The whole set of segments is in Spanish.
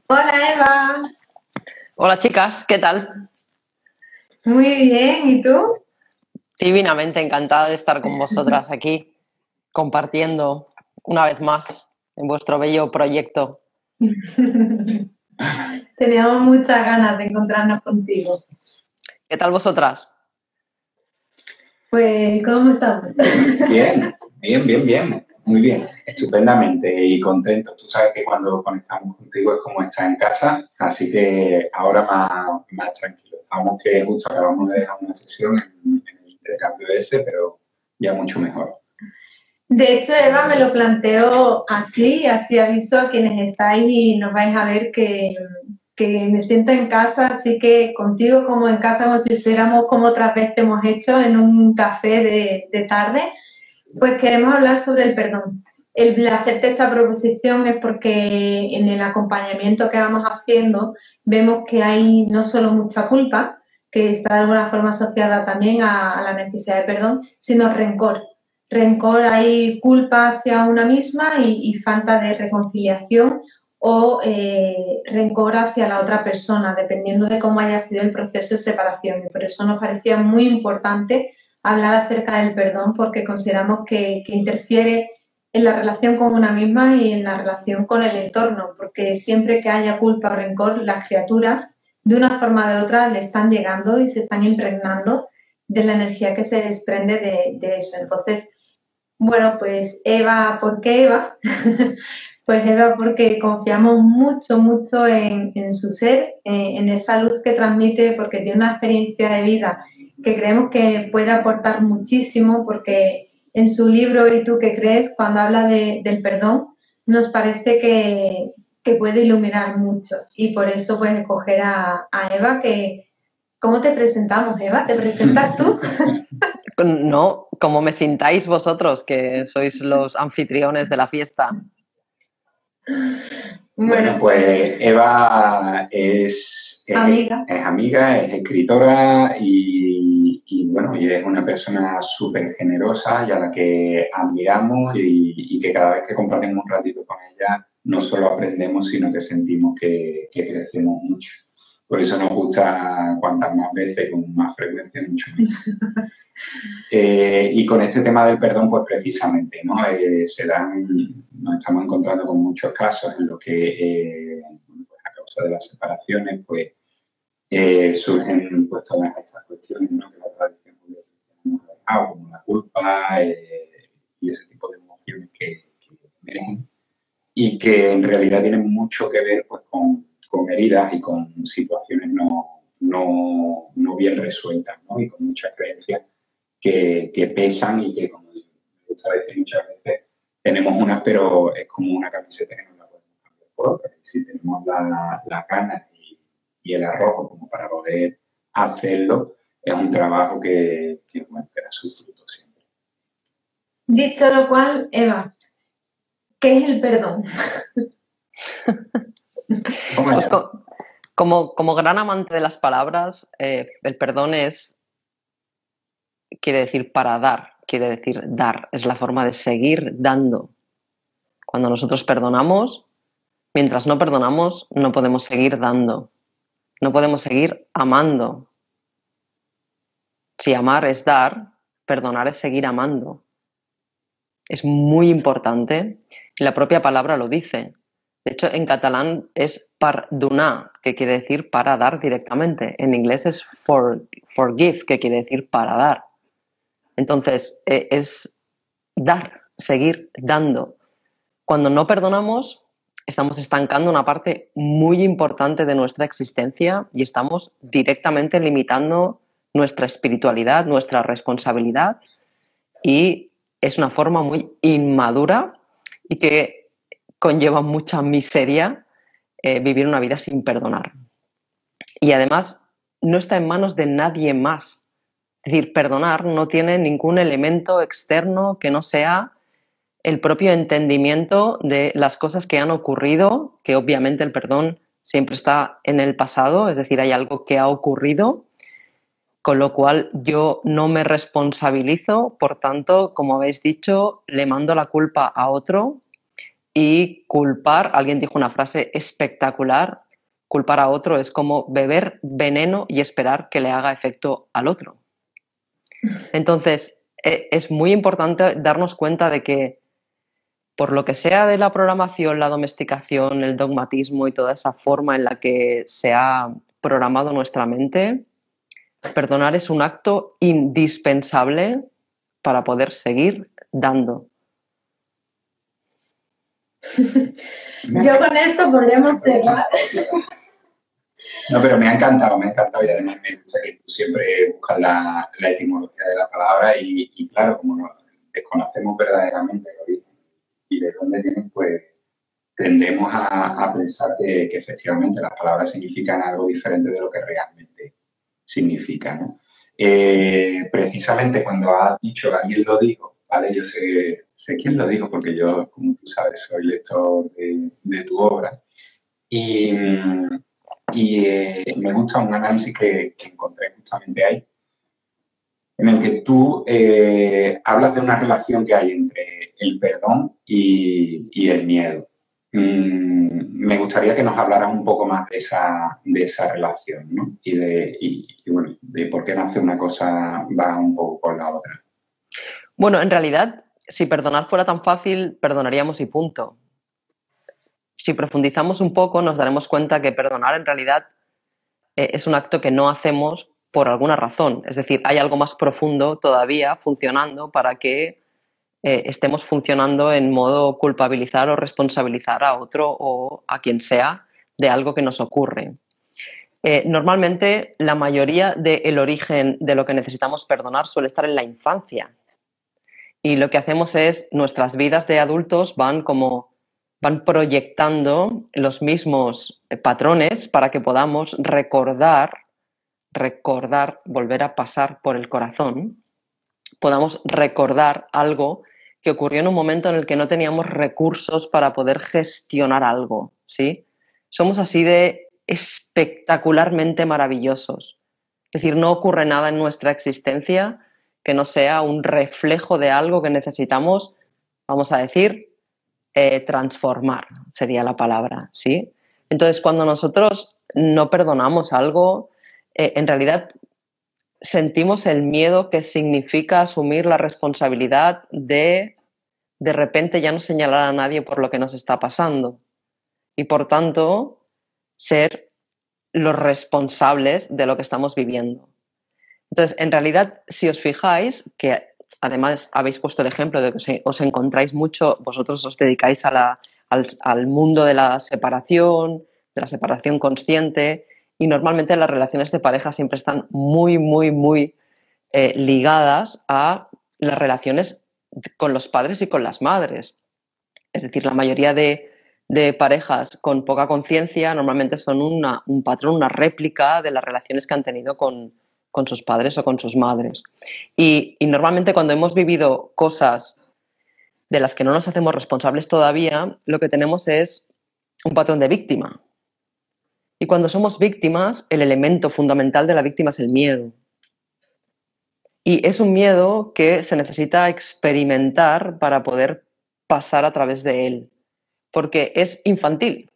Hola Eva, Hola chicas, ¿qué tal? muy bien, ¿y tú? Divinamente encantada de estar con vosotras aquí, compartiendo una vez más en vuestro bello proyecto. Teníamos muchas ganas de encontrarnos contigo. ¿Qué tal vosotras? Pues, ¿cómo estamos? Bien, bien, bien, bien, muy bien, estupendamente y contento. Tú sabes que cuando conectamos contigo es como estar en casa, así que ahora más tranquilo. Vamos que justo acabamos de dejar una sesión en el intercambio ese, pero ya mucho mejor. De hecho, Eva me lo planteo así aviso a quienes estáis y nos vais a ver que me siento en casa, así que contigo como en casa, como si estuviéramos como otras veces hemos hecho en un café de tarde, pues queremos hablar sobre el perdón. El hacerte esta proposición es porque en el acompañamiento que vamos haciendo vemos que hay no solo mucha culpa, que está de alguna forma asociada también a la necesidad de perdón, sino rencor. Rencor, hay culpa hacia una misma y falta de reconciliación o rencor hacia la otra persona, dependiendo de cómo haya sido el proceso de separación. Y por eso nos parecía muy importante hablar acerca del perdón porque consideramos que interfiere en la relación con una misma y en la relación con el entorno, porque siempre que haya culpa o rencor, las criaturas, de una forma o de otra, le están llegando y se están impregnando de la energía que se desprende de eso. Entonces, bueno, pues Eva, ¿por qué Eva? Pues Eva, porque confiamos mucho, mucho en su ser, en esa luz que transmite, porque tiene una experiencia de vida que creemos que puede aportar muchísimo, porque en su libro ¿Y tú qué crees?, cuando habla del perdón, nos parece que puede iluminar mucho. Y por eso pues escoger a Eva, que ¿cómo te presentamos, Eva? ¿Te presentas tú? No, como me sintáis vosotros, que sois los anfitriones de la fiesta. Bueno, pues Eva es amiga, es escritora bueno, y es una persona súper generosa y a la que admiramos y que cada vez que compartimos un ratito con ella no solo aprendemos, sino que sentimos que crecemos mucho. Por eso nos gusta cuantas más veces, con más frecuencia, mucho más. Y con este tema del perdón, pues precisamente, ¿no? Nos estamos encontrando con muchos casos en los que, pues a causa de las separaciones, pues surgen pues todas estas cuestiones, ¿no? Que la tradición judía-cristiana nos ha dejado, como la culpa y ese tipo de emociones que emergen y que en realidad tienen mucho que ver pues con heridas y con situaciones no bien resueltas, ¿no? Y con muchas creencias que pesan y que, como me gusta decir muchas veces, tenemos unas, pero es como una camiseta que no la podemos cambiar por otra. Si tenemos la gana y el arrojo como para poder hacerlo, es un trabajo bueno, que da sus frutos siempre. Dicho lo cual, Eva, ¿qué es el perdón? Pues como gran amante de las palabras, el perdón quiere decir para dar, quiere decir dar, es la forma de seguir dando. Cuando nosotros perdonamos, mientras no perdonamos, no podemos seguir dando, no podemos seguir amando. Si amar es dar, perdonar es seguir amando. Es muy importante y la propia palabra lo dice. De hecho, en catalán es perdonar, que quiere decir para dar directamente. En inglés es forgive, que quiere decir para dar. Entonces, es dar, seguir dando. Cuando no perdonamos, estamos estancando una parte muy importante de nuestra existencia y estamos directamente limitando nuestra espiritualidad, nuestra responsabilidad, y es una forma muy inmadura y que conlleva mucha miseria vivir una vida sin perdonar. Y además no está en manos de nadie más. Es decir, perdonar no tiene ningún elemento externo que no sea el propio entendimiento de las cosas que han ocurrido, que obviamente el perdón siempre está en el pasado, es decir, hay algo que ha ocurrido, Con lo cual yo no me responsabilizo, por tanto, como habéis dicho, le mando la culpa a otro y culpar, alguien dijo una frase espectacular, culpar a otro es como beber veneno y esperar que le haga efecto al otro. Entonces, es muy importante darnos cuenta de que por lo que sea de la programación, la domesticación, el dogmatismo y toda esa forma en la que se ha programado nuestra mente, perdonar es un acto indispensable para poder seguir dando. Yo con esto podríamos cerrar. No, pero me ha encantado y además me gusta que tú siempre buscas la etimología de la palabra y claro, como desconocemos verdaderamente el origen y de dónde vienen, pues tendemos a pensar que efectivamente las palabras significan algo diferente de lo que realmente significa, ¿no? Precisamente cuando has dicho que alguien lo dijo, ¿vale? Yo sé quién lo dijo porque yo, como tú sabes, soy lector de tu obra y me gusta un análisis que encontré justamente ahí, en el que tú hablas de una relación que hay entre el perdón y el miedo. Me gustaría que nos hablaras un poco más de esa relación, ¿no? Y bueno, de por qué nace una cosa va un poco con la otra. Bueno, en realidad, si perdonar fuera tan fácil, perdonaríamos y punto. Si profundizamos un poco, nos daremos cuenta que perdonar en realidad es un acto que no hacemos por alguna razón. Es decir, hay algo más profundo todavía funcionando para que estemos funcionando en modo culpabilizar o responsabilizar a otro o a quien sea de algo que nos ocurre. Normalmente la mayoría del origen de lo que necesitamos perdonar suele estar en la infancia. Y lo que hacemos es, nuestras vidas de adultos van proyectando los mismos patrones para que podamos recordar, volver a pasar por el corazón, podamos recordar algo que ocurrió en un momento en el que no teníamos recursos para poder gestionar algo, ¿sí? Somos así de espectacularmente maravillosos. Es decir, no ocurre nada en nuestra existencia que no sea un reflejo de algo que necesitamos, vamos a decir, transformar, sería la palabra, ¿sí? Entonces, cuando nosotros no perdonamos algo, en realidad sentimos el miedo que significa asumir la responsabilidad de repente ya no señalar a nadie por lo que nos está pasando y por tanto ser los responsables de lo que estamos viviendo. Entonces, en realidad, si os fijáis, que además habéis puesto el ejemplo de que os encontráis mucho, vosotros os dedicáis al mundo de la separación consciente, y normalmente las relaciones de pareja siempre están muy, muy, muy ligadas a las relaciones con los padres y con las madres. Es decir, la mayoría de parejas con poca conciencia normalmente son un patrón, una réplica de las relaciones que han tenido con sus padres o con sus madres. Y normalmente cuando hemos vivido cosas de las que no nos hacemos responsables todavía, lo que tenemos es un patrón de víctima. Y cuando somos víctimas, el elemento fundamental de la víctima es el miedo. Y es un miedo que se necesita experimentar para poder pasar a través de él, porque es infantil.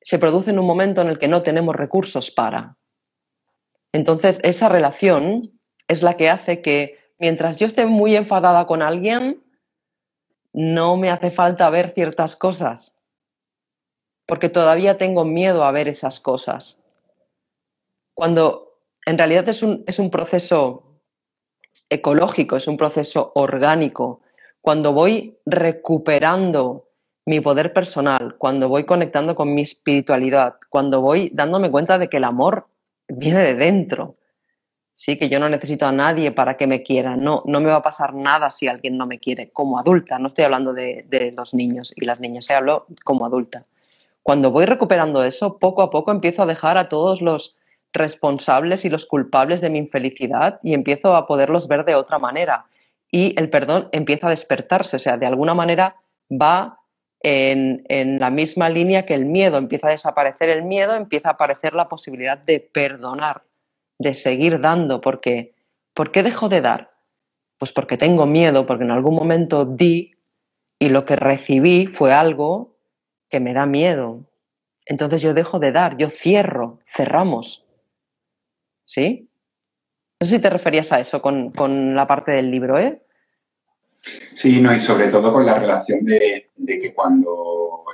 Se produce en un momento en el que no tenemos recursos para. Entonces, esa relación es la que hace que mientras yo esté muy enfadada con alguien, no me hace falta ver ciertas cosas, porque todavía tengo miedo a ver esas cosas. Cuando en realidad es un proceso ecológico, es un proceso orgánico, cuando voy recuperando mi poder personal, cuando voy conectando con mi espiritualidad, cuando voy dándome cuenta de que el amor viene de dentro, ¿sí? Que yo no necesito a nadie para que me quiera, no me va a pasar nada si alguien no me quiere, como adulta, no estoy hablando de los niños y las niñas, hablo como adulta. Cuando voy recuperando eso, poco a poco empiezo a dejar a todos los responsables y los culpables de mi infelicidad y empiezo a poderlos ver de otra manera. Y el perdón empieza a despertarse, o sea, de alguna manera va en la misma línea que el miedo. Empieza a desaparecer el miedo, empieza a aparecer la posibilidad de perdonar. de seguir dando, porque ¿por qué dejo de dar? Pues porque tengo miedo, porque en algún momento di y lo que recibí fue algo que me da miedo. Entonces yo dejo de dar, yo cerramos. ¿Sí? No sé si te referías a eso con la parte del libro, ¿eh? Sí, no, y sobre todo con la relación de que cuando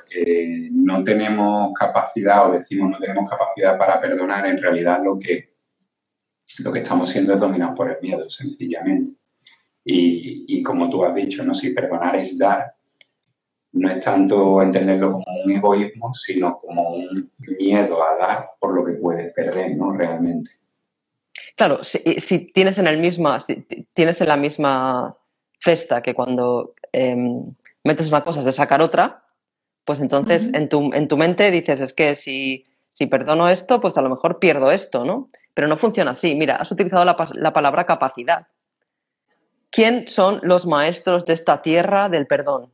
no tenemos capacidad o decimos no tenemos capacidad para perdonar, en realidad lo que estamos siendo es dominados por el miedo, sencillamente. Y como tú has dicho, ¿no? Si perdonar es dar, no es tanto entenderlo como un egoísmo, sino como un miedo a dar por lo que puedes perder, ¿no? Realmente. Claro, si tienes en la misma cesta que cuando metes una cosa es de sacar otra, pues entonces en tu mente dices, es que si perdono esto, pues a lo mejor pierdo esto, ¿no? Pero no funciona así. Mira, has utilizado la palabra capacidad. ¿Quién son los maestros de esta tierra del perdón?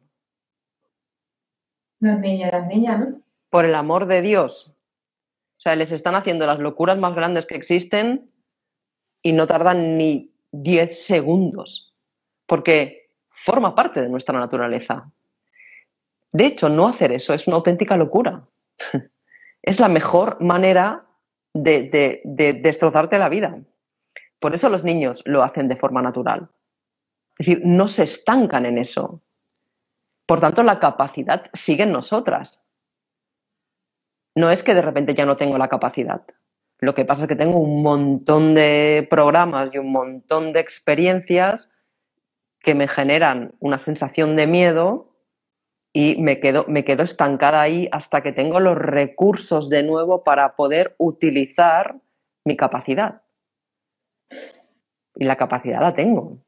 Los niños y las niñas, ¿no? Por el amor de Dios. O sea, les están haciendo las locuras más grandes que existen y no tardan ni 10 segundos, porque forma parte de nuestra naturaleza. De hecho, no hacer eso es una auténtica locura. Es la mejor manera de destrozarte la vida. Por eso los niños lo hacen de forma natural. Es decir, no se estancan en eso. Por tanto, la capacidad sigue en nosotras. No es que de repente ya no tengo la capacidad. Lo que pasa es que tengo un montón de programas y un montón de experiencias que me generan una sensación de miedo y me quedo estancada ahí hasta que tengo los recursos de nuevo para poder utilizar mi capacidad. Y la capacidad la tengo.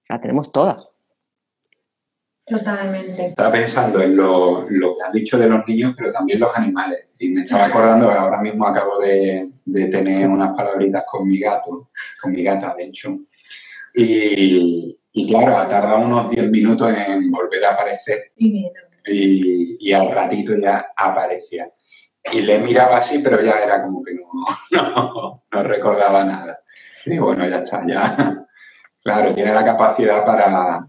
La tenemos todas. Totalmente. Estaba pensando en lo que has dicho de los niños, pero también los animales. Y me estaba acordando que ahora mismo acabo de tener unas palabritas con mi gato, con mi gata, de hecho. Y claro, ha tardado unos 10 minutos en volver a aparecer. Y al ratito ya aparecía. Y le miraba así, pero ya era como que no recordaba nada. Y bueno, ya está, ya. Claro, tiene la capacidad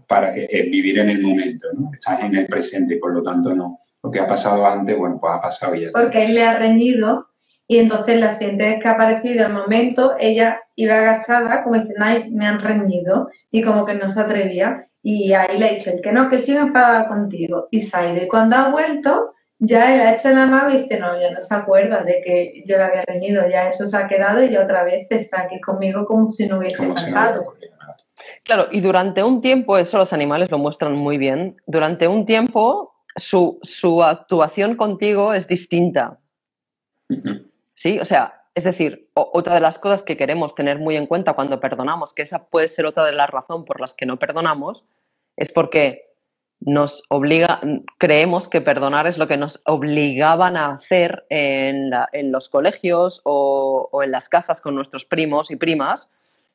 para vivir en el momento, ¿no? Estás en el presente y por lo tanto no. Lo que ha pasado antes, bueno, pues ha pasado ya. Porque él le ha reñido y entonces la siguiente vez que ha aparecido el momento, ella iba agachada como diciendo, ay, me han reñido y como que no se atrevía. Y ahí le ha dicho, el que no, que sí me enfadaba contigo. Y se ha ido. Y cuando ha vuelto, ya él ha hecho el amago y dice, no, ya no se acuerda de que yo le había reñido, ya eso se ha quedado y ya otra vez está aquí conmigo como si no hubiese pasado. Claro, y durante un tiempo, eso los animales lo muestran muy bien, durante un tiempo su actuación contigo es distinta. ¿Sí? O sea, es decir, otra de las cosas que queremos tener muy en cuenta cuando perdonamos, que esa puede ser otra de las razones por las que no perdonamos, es porque creemos que perdonar es lo que nos obligaban a hacer en los colegios o en las casas con nuestros primos y primas,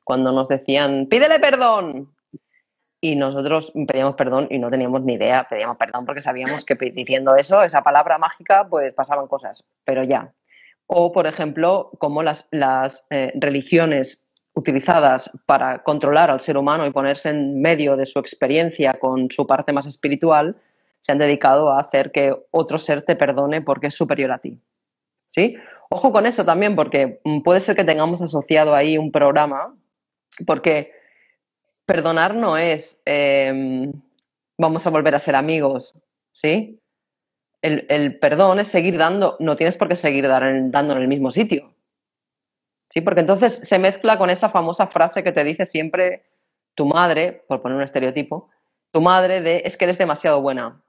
cuando nos decían, pídele perdón. Y nosotros pedíamos perdón y no teníamos ni idea, pedíamos perdón porque sabíamos que diciendo eso, esa palabra mágica, pues pasaban cosas, pero ya. O, por ejemplo, como las religiones utilizadas para controlar al ser humano y ponerse en medio de su experiencia con su parte más espiritual, se han dedicado a hacer que otro ser te perdone porque es superior a ti. ¿Sí? Ojo con eso también, porque puede ser que tengamos asociado ahí un programa, porque perdonar no es vamos a volver a ser amigos, ¿sí? El perdón es seguir dando, no tienes por qué seguir dando en el mismo sitio. ¿Sí? Porque entonces se mezcla con esa famosa frase que te dice siempre tu madre, por poner un estereotipo, tu madre de es que eres demasiado buena.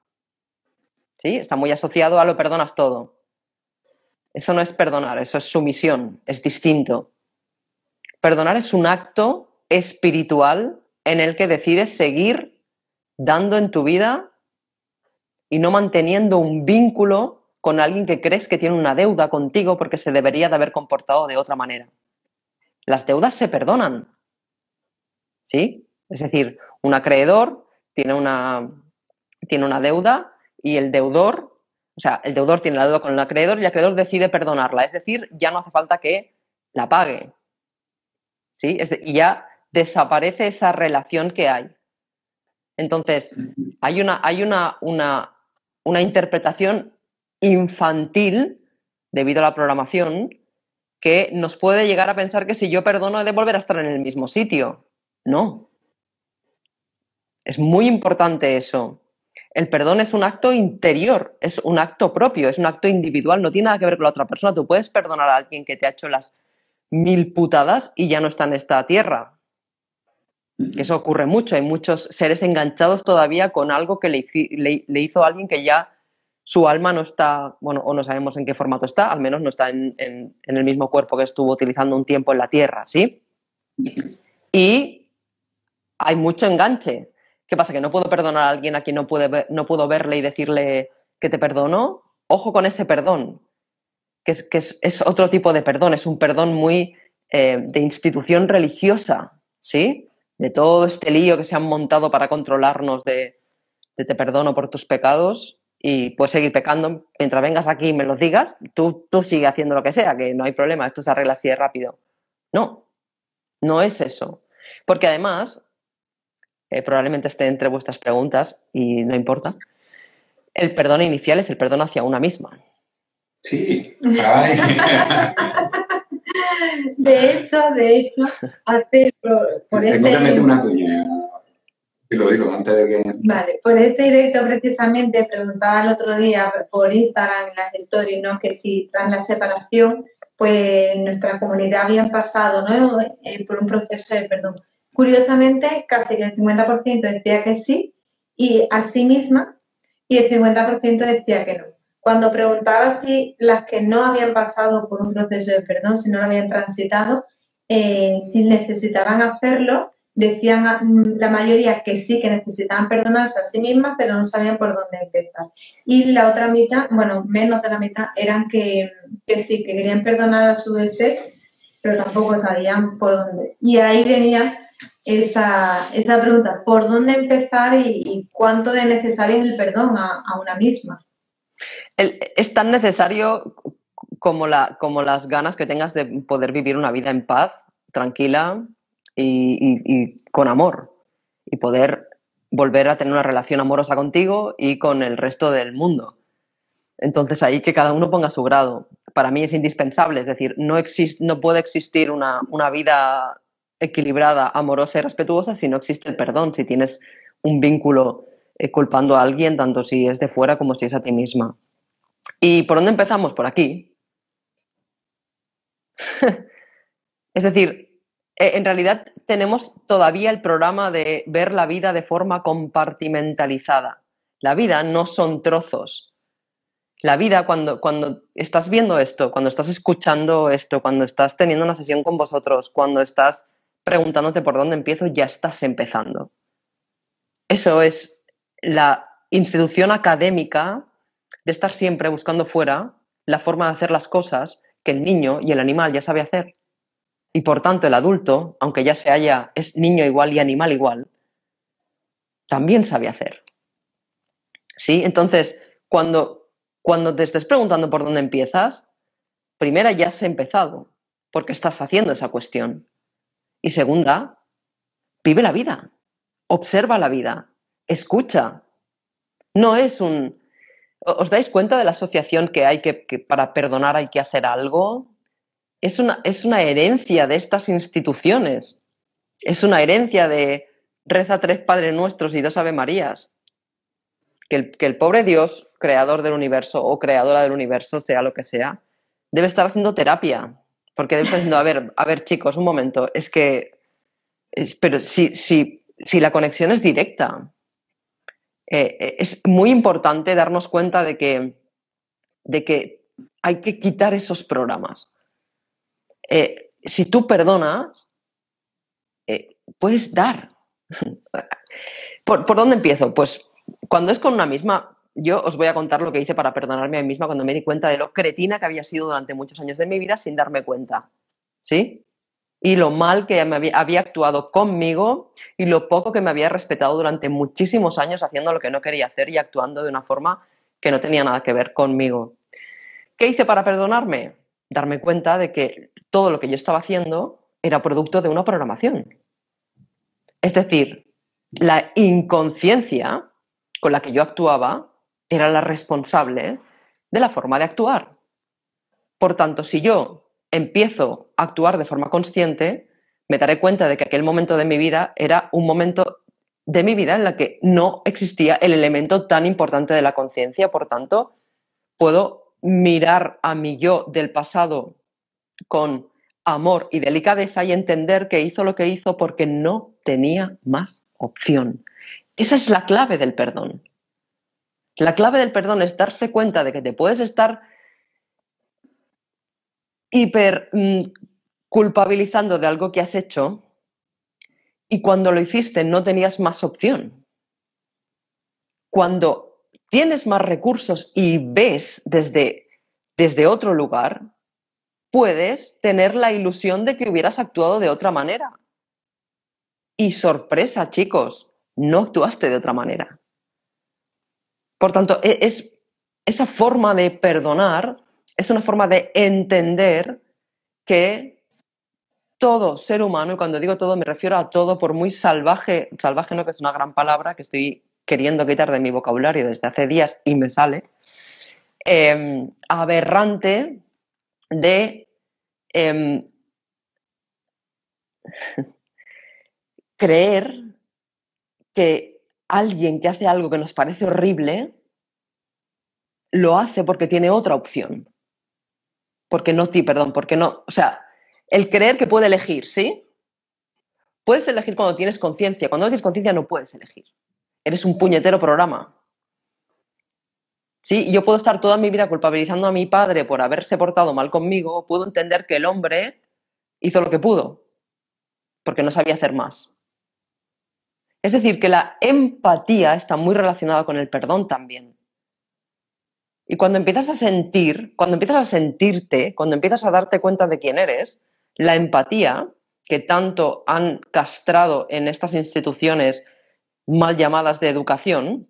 ¿Sí? Está muy asociado a lo perdonas todo. Eso no es perdonar, eso es sumisión, es distinto. Perdonar es un acto espiritual en el que decides seguir dando en tu vida y no manteniendo un vínculo con alguien que crees que tiene una deuda contigo porque se debería de haber comportado de otra manera. Las deudas se perdonan, ¿sí? Es decir, un acreedor tiene una deuda y el deudor tiene la deuda con el acreedor y el acreedor decide perdonarla, es decir, ya no hace falta que la pague. ¿sí? Y ya desaparece esa relación que hay. Entonces, hay una interpretación infantil, debido a la programación, que nos puede llegar a pensar que si yo perdono he de volver a estar en el mismo sitio. No. Es muy importante eso. El perdón es un acto interior, es un acto propio, es un acto individual, no tiene nada que ver con la otra persona. Tú puedes perdonar a alguien que te ha hecho las 1000 putadas y ya no está en esta tierra. Eso ocurre mucho, hay muchos seres enganchados todavía con algo que le hizo a alguien que ya su alma no está, bueno, o no sabemos en qué formato está, al menos no está en el mismo cuerpo que estuvo utilizando un tiempo en la tierra, ¿sí? Y hay mucho enganche. ¿Qué pasa? ¿Que no puedo perdonar a alguien a quien no puedo verle y decirle que te perdono? Ojo con ese perdón, que es otro tipo de perdón, es un perdón muy de institución religiosa, ¿sí? De todo este lío que se han montado para controlarnos de te perdono por tus pecados y puedes seguir pecando mientras vengas aquí y me los digas, tú sigue haciendo lo que sea, que no hay problema, esto se arregla así de rápido. No, no es eso. Porque además, probablemente esté entre vuestras preguntas y no importa, el perdón inicial es el perdón hacia una misma. Sí. Ay. De hecho, hace por Tengo que meter una cuña. Y lo digo antes de que... Vale, por este directo precisamente preguntaba el otro día por Instagram en las stories, ¿no? Que si tras la separación, pues nuestra comunidad habían pasado, ¿no? Por un proceso de perdón. Curiosamente, casi el 50% decía que sí, y a sí misma, y el 50% decía que no. Cuando preguntaba si las que no habían pasado por un proceso de perdón, si no lo habían transitado, si necesitaban hacerlo, decían la mayoría que sí, que necesitaban perdonarse a sí mismas, pero no sabían por dónde empezar. Y la otra mitad, bueno, menos de la mitad, eran que sí, que querían perdonar a su ex, pero tampoco sabían por dónde. Y ahí venía esa pregunta, ¿por dónde empezar y cuánto de necesario es el perdón a una misma? Es tan necesario como las ganas que tengas de poder vivir una vida en paz, tranquila y con amor. Y poder volver a tener una relación amorosa contigo y con el resto del mundo. Entonces ahí que cada uno ponga su grado. Para mí es indispensable, es decir, no puede existir una vida equilibrada, amorosa y respetuosa si no existe el perdón, si tienes un vínculo culpando a alguien, tanto si es de fuera como si es a ti misma. ¿Y por dónde empezamos? Por aquí. Es decir, en realidad tenemos todavía el programa de ver la vida de forma compartimentalizada. La vida no son trozos. La vida, cuando estás viendo esto, cuando estás escuchando esto, cuando estás teniendo una sesión con vosotros, cuando estás preguntándote por dónde empiezo, ya estás empezando. Eso es la institución académica de estar siempre buscando fuera la forma de hacer las cosas que el niño y el animal ya sabe hacer. Y por tanto el adulto, aunque ya es niño igual y animal igual, también sabe hacer. ¿Sí? Entonces, cuando te estés preguntando por dónde empiezas, primera, ya has empezado, porque estás haciendo esa cuestión. Y segunda, vive la vida, observa la vida, escucha. No es un... ¿Os dais cuenta de la asociación que hay que para perdonar hay que hacer algo? Es una herencia de estas instituciones. Es una herencia de reza 3 Padres Nuestros y 2 Ave Marías. Que el pobre Dios, creador del universo o creadora del universo, sea lo que sea, debe estar haciendo terapia. Porque debe estar diciendo, a ver chicos, un momento, pero si la conexión es directa, es muy importante darnos cuenta de que hay que quitar esos programas. Si tú perdonas, puedes dar. ¿Por dónde empiezo? Pues cuando es con una misma, yo os voy a contar lo que hice para perdonarme a mí misma cuando me di cuenta de lo cretina que había sido durante muchos años de mi vida sin darme cuenta. ¿Sí? Y lo mal que había actuado conmigo y lo poco que me había respetado durante muchísimos años haciendo lo que no quería hacer y actuando de una forma que no tenía nada que ver conmigo. ¿Qué hice para perdonarme? Darme cuenta de que todo lo que yo estaba haciendo era producto de una programación. Es decir, la inconsciencia con la que yo actuaba era la responsable de la forma de actuar. Por tanto, si yo empiezo a actuar de forma consciente, me daré cuenta de que aquel momento de mi vida era un momento de mi vida en la que no existía el elemento tan importante de la conciencia. Por tanto, puedo mirar a mi yo del pasado con amor y delicadeza y entender que hizo lo que hizo porque no tenía más opción. Esa es la clave del perdón. La clave del perdón es darse cuenta de que te puedes estar hiper culpabilizando de algo que has hecho y cuando lo hiciste no tenías más opción. Cuando tienes más recursos y ves desde otro lugar, puedes tener la ilusión de que hubieras actuado de otra manera. Y sorpresa, chicos, no actuaste de otra manera. Por tanto, esa forma de perdonar es una forma de entender que todo ser humano, y cuando digo todo me refiero a todo, por muy salvaje no, que es una gran palabra que estoy queriendo quitar de mi vocabulario desde hace días y me sale, aberrante de creer que alguien que hace algo que nos parece horrible lo hace porque tiene otra opción. Porque no, o sea, el creer que puede elegir, ¿sí? Puedes elegir cuando tienes conciencia. Cuando no tienes conciencia no puedes elegir. Eres un puñetero programa. ¿Sí? Yo puedo estar toda mi vida culpabilizando a mi padre por haberse portado mal conmigo, o puedo entender que el hombre hizo lo que pudo, porque no sabía hacer más. Es decir, que la empatía está muy relacionada con el perdón también. Y cuando empiezas a sentir, cuando empiezas a sentirte, cuando empiezas a darte cuenta de quién eres, la empatía, que tanto han castrado en estas instituciones mal llamadas de educación,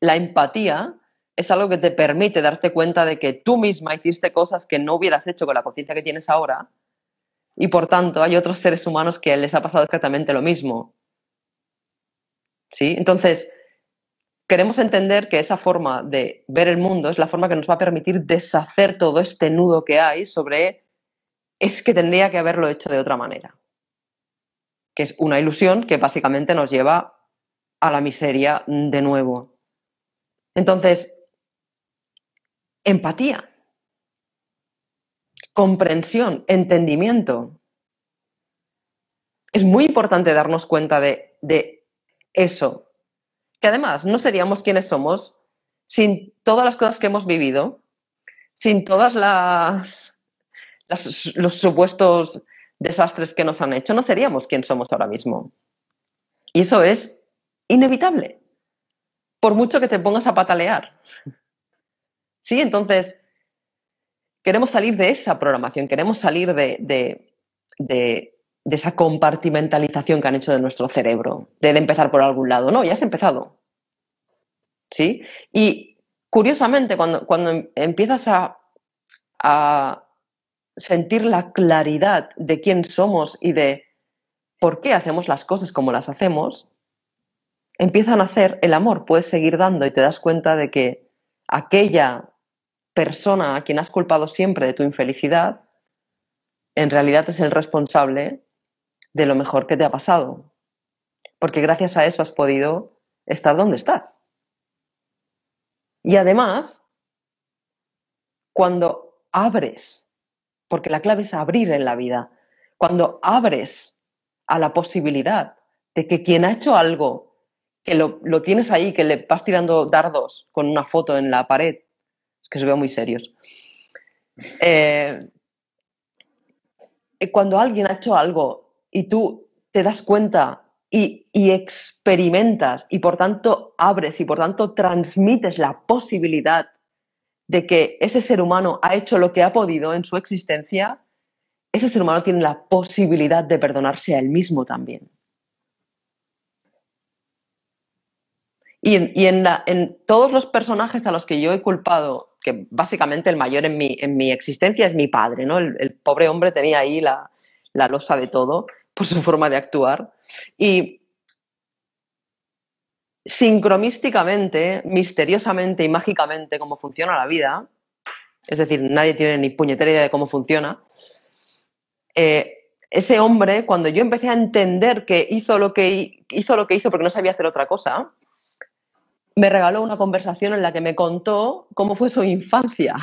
la empatía es algo que te permite darte cuenta de que tú misma hiciste cosas que no hubieras hecho con la conciencia que tienes ahora y por tanto hay otros seres humanos que les ha pasado exactamente lo mismo. ¿Sí? Entonces, queremos entender que esa forma de ver el mundo es la forma que nos va a permitir deshacer todo este nudo que hay sobre es que tendría que haberlo hecho de otra manera. Que es una ilusión que básicamente nos lleva a la miseria de nuevo. Entonces, empatía, comprensión, entendimiento. Es muy importante darnos cuenta de eso. Que además no seríamos quienes somos sin todas las cosas que hemos vivido, sin todas los supuestos desastres que nos han hecho, no seríamos quien somos ahora mismo. Y eso es inevitable, por mucho que te pongas a patalear. ¿Sí? Entonces, queremos salir de esa programación, queremos salir de esa compartimentalización que han hecho de nuestro cerebro, de empezar por algún lado. No, ya has empezado. ¿Sí? Y curiosamente, cuando empiezas a sentir la claridad de quién somos y de por qué hacemos las cosas como las hacemos, empieza a nacer el amor. Puedes seguir dando y te das cuenta de que aquella persona a quien has culpado siempre de tu infelicidad, en realidad es el responsable de lo mejor que te ha pasado. Porque gracias a eso has podido estar donde estás. Y además, cuando abres, porque la clave es abrir en la vida, cuando abres a la posibilidad de que quien ha hecho algo, que lo tienes ahí, que le vas tirando dardos con una foto en la pared, es que os veo muy serios. Cuando alguien ha hecho algo y tú te das cuenta y experimentas y por tanto abres y por tanto transmites la posibilidad de que ese ser humano ha hecho lo que ha podido en su existencia, ese ser humano tiene la posibilidad de perdonarse a él mismo también. Y en todos los personajes a los que yo he culpado, que básicamente el mayor en mi existencia es mi padre, ¿no? El pobre hombre tenía ahí la la losa de todo por su forma de actuar. Y sincromísticamente, misteriosamente y mágicamente, como funciona la vida, es decir, nadie tiene ni puñetera idea de cómo funciona, ese hombre, cuando yo empecé a entender que hizo lo que hizo porque no sabía hacer otra cosa, me regaló una conversación en la que me contó cómo fue su infancia.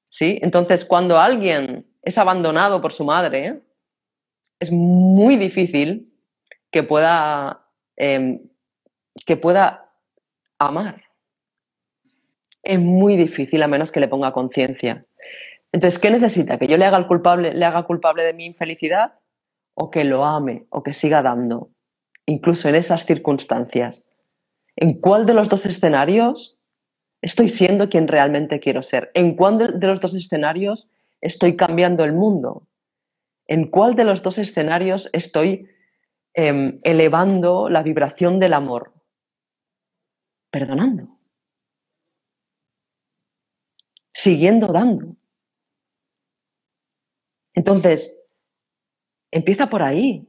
¿Sí? Entonces, cuando alguien es abandonado por su madre, es muy difícil que pueda amar. Es muy difícil, a menos que le ponga conciencia. Entonces, ¿qué necesita? ¿Que yo le haga culpable de mi infelicidad? ¿O que lo ame? ¿O que siga dando? Incluso en esas circunstancias. ¿En cuál de los dos escenarios estoy siendo quien realmente quiero ser? ¿En cuál de los dos escenarios estoy cambiando el mundo? ¿En cuál de los dos escenarios estoy elevando la vibración del amor? Perdonando. Siguiendo dando. Entonces, empieza por ahí.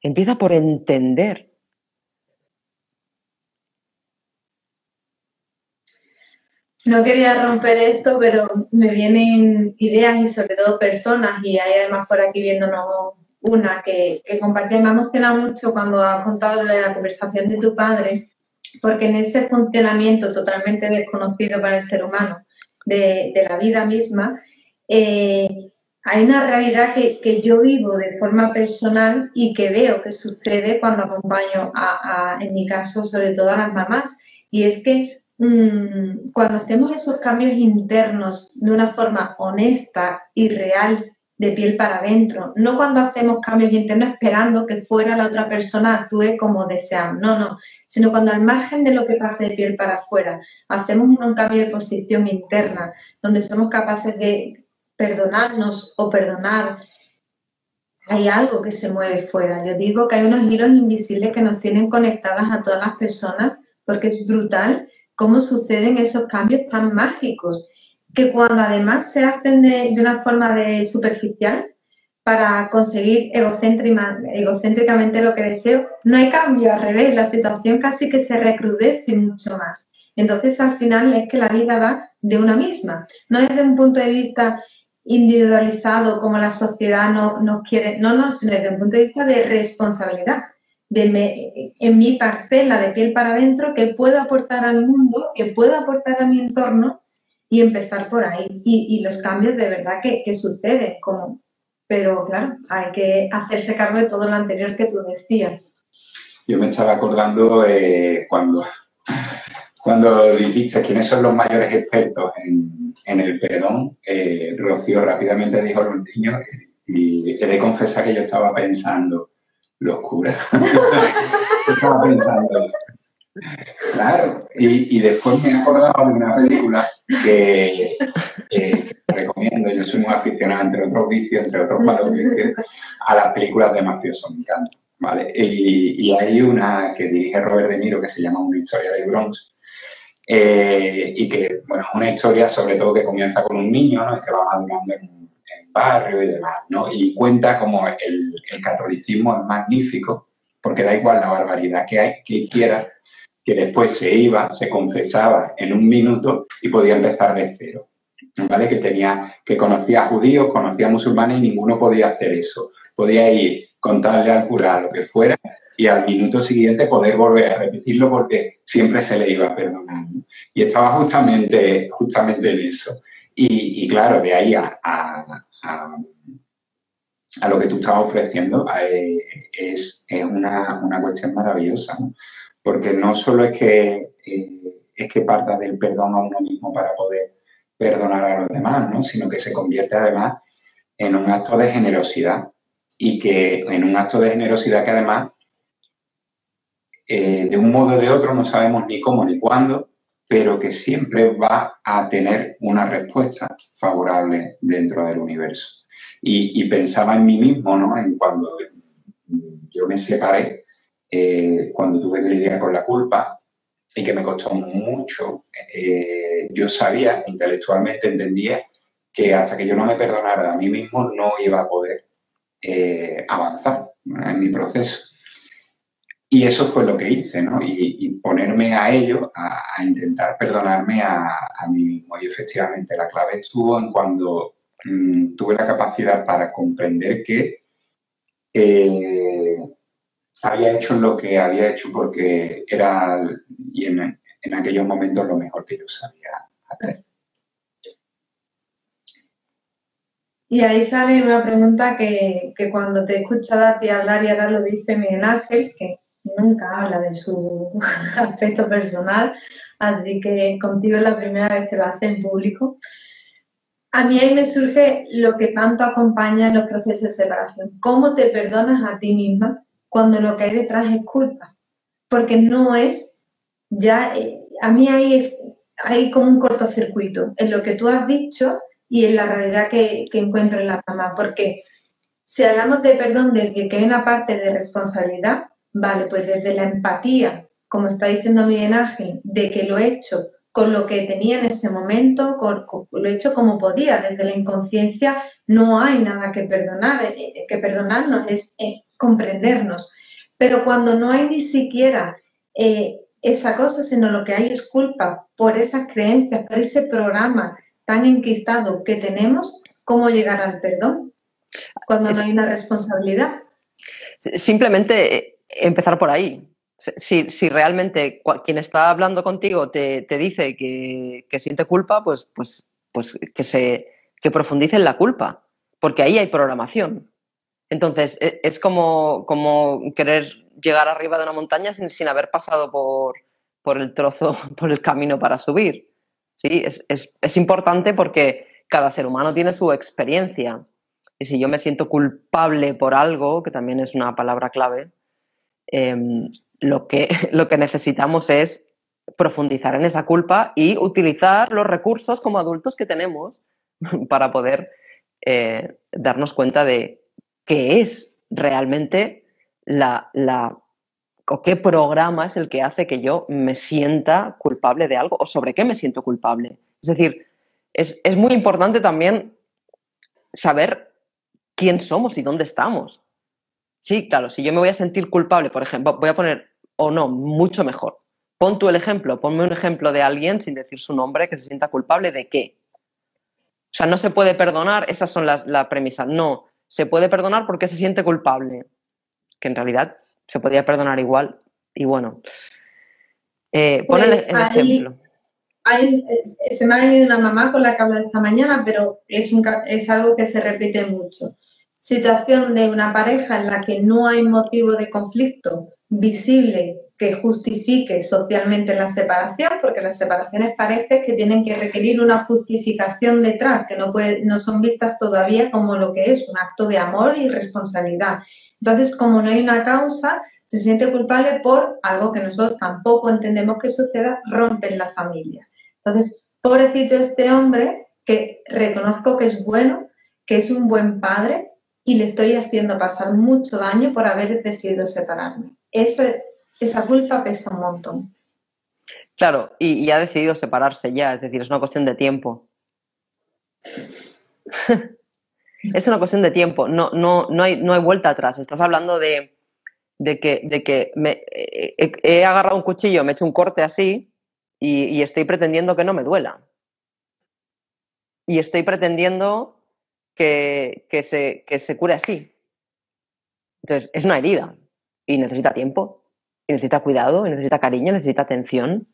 Empieza por entender. No quería romper esto, pero me vienen ideas y sobre todo personas, y hay además por aquí viéndonos una que compartí. Me ha emocionado mucho cuando has contado la conversación de tu padre, porque en ese funcionamiento totalmente desconocido para el ser humano de la vida misma, hay una realidad que yo vivo de forma personal y que veo que sucede cuando acompaño en mi caso, sobre todo a las mamás, y es que cuando hacemos esos cambios internos de una forma honesta y real, de piel para adentro, no cuando hacemos cambios internos esperando que fuera la otra persona actúe como deseamos, no, sino cuando al margen de lo que pase de piel para afuera, hacemos un cambio de posición interna, donde somos capaces de perdonarnos o perdonar, hay algo que se mueve fuera. Yo digo que hay unos hilos invisibles que nos tienen conectadas a todas las personas, porque es brutal cómo suceden esos cambios tan mágicos, que cuando además se hacen de una forma superficial para conseguir egocéntricamente lo que deseo, no hay cambio, al revés, la situación casi que se recrudece mucho más. Entonces, al final es que la vida va de una misma, no desde un punto de vista individualizado como la sociedad nos quiere, no, sino desde un punto de vista de responsabilidad, en mi parcela de piel para adentro, que puedo aportar al mundo, que puedo aportar a mi entorno y empezar por ahí. Y los cambios de verdad que suceden, pero claro, hay que hacerse cargo de todo lo anterior que tú decías. Yo me estaba acordando cuando dijiste quiénes son los mayores expertos en el perdón, Rocío rápidamente dijo los niños, y he de confesar que yo estaba pensando, los curas. Estaba pensando, claro, y después me he acordado de una película que recomiendo. Yo soy muy aficionado, entre otros vicios, entre otros malos vicios, a las películas de mafiosos, me encantan, ¿vale? Y hay una que dirige Robert De Niro que se llama Una historia del Bronx, y que, bueno, es una historia sobre todo que comienza con un niño, ¿no? Que va madurando en un barrio y demás, ¿no? Y cuenta como el catolicismo es magnífico, porque da igual la barbaridad que hiciera, que después se iba, se confesaba en un minuto y podía empezar de cero, ¿vale? Que conocía a judíos, conocía a musulmanes y ninguno podía hacer eso. Podía ir, contarle al cura lo que fuera y al minuto siguiente poder volver a repetirlo porque siempre se le iba perdonando. Y estaba justamente en eso. Y claro, de ahí a lo que tú estabas ofreciendo es una cuestión maravillosa, ¿no? Porque no solo es que parta del perdón a uno mismo para poder perdonar a los demás, ¿no? Sino que se convierte además en un acto de generosidad y que en un acto de generosidad que además de un modo o de otro no sabemos ni cómo ni cuándo, pero que siempre va a tener una respuesta favorable dentro del universo. Y pensaba en mí mismo, ¿no? En cuando yo me separé, cuando tuve que lidiar con la culpa y que me costó mucho, yo sabía, intelectualmente entendía que hasta que yo no me perdonara a mí mismo no iba a poder avanzar, ¿no?, en mi proceso. Y eso fue lo que hice, ¿no? Y ponerme a ello, a intentar perdonarme a mí mismo. Y efectivamente, la clave estuvo en cuando tuve la capacidad para comprender que había hecho lo que había hecho porque era, y en aquellos momentos, lo mejor que yo sabía hacer. Y ahí sale una pregunta que cuando te he escuchado a ti hablar, y ahora lo dice Miguel Ángel, que nunca habla de su aspecto personal, así que contigo es la primera vez que lo hace en público. A mí ahí me surge lo que tanto acompaña en los procesos de separación. ¿Cómo te perdonas a ti misma cuando lo que hay detrás es culpa? Porque no es ya, a mí ahí hay como un cortocircuito en lo que tú has dicho y en la realidad que encuentro en la mamá. Porque si hablamos de perdón desde que hay una parte de responsabilidad, vale, pues desde la empatía, como está diciendo Miguel Ángel, de que lo he hecho con lo que tenía en ese momento, lo he hecho como podía, desde la inconsciencia no hay nada que perdonar, que perdonarnos, es comprendernos. Pero cuando no hay ni siquiera esa cosa, sino lo que hay es culpa por esas creencias, por ese programa tan enquistado que tenemos, ¿cómo llegar al perdón cuando no hay una responsabilidad? Simplemente empezar por ahí. Si realmente quien está hablando contigo te dice que siente culpa, pues que profundice en la culpa, porque ahí hay programación. Entonces, es como querer llegar arriba de una montaña sin haber pasado por el trozo, por el camino para subir. ¿Sí? Es importante porque cada ser humano tiene su experiencia. Y si yo me siento culpable por algo, que también es una palabra clave, lo que necesitamos es profundizar en esa culpa y utilizar los recursos como adultos que tenemos para poder darnos cuenta de qué es realmente o qué programa es el que hace que yo me sienta culpable de algo o sobre qué me siento culpable. Es decir, es muy importante también saber quién somos y dónde estamos. Sí, claro, si yo me voy a sentir culpable, por ejemplo, voy a poner, o no, mucho mejor. Pon tú el ejemplo, ponme un ejemplo de alguien sin decir su nombre que se sienta culpable de qué. O sea, no se puede perdonar, esas son la premisa. No, se puede perdonar porque se siente culpable, que en realidad se podría perdonar igual. Y bueno, pon el ejemplo. Se me ha venido una mamá con la que hablo esta mañana, pero es algo que se repite mucho. Situación de una pareja en la que no hay motivo de conflicto visible que justifique socialmente la separación, porque las separaciones parece que tienen que requerir una justificación detrás, que no son vistas todavía como lo que es un acto de amor y responsabilidad. Entonces, como no hay una causa, se siente culpable por algo que nosotros tampoco entendemos que suceda, rompen la familia. Entonces, pobrecito este hombre, que reconozco que es bueno, que es un buen padre, y le estoy haciendo pasar mucho daño por haber decidido separarme. Esa culpa pesa un montón. Claro, y ha decidido separarse ya, es decir, es una cuestión de tiempo. Es una cuestión de tiempo, no hay vuelta atrás. Estás hablando de que he agarrado un cuchillo, me he hecho un corte así y estoy pretendiendo que no me duela. Y estoy pretendiendo que se cure así. Entonces, es una herida y necesita tiempo, y necesita cuidado, y necesita cariño, necesita atención.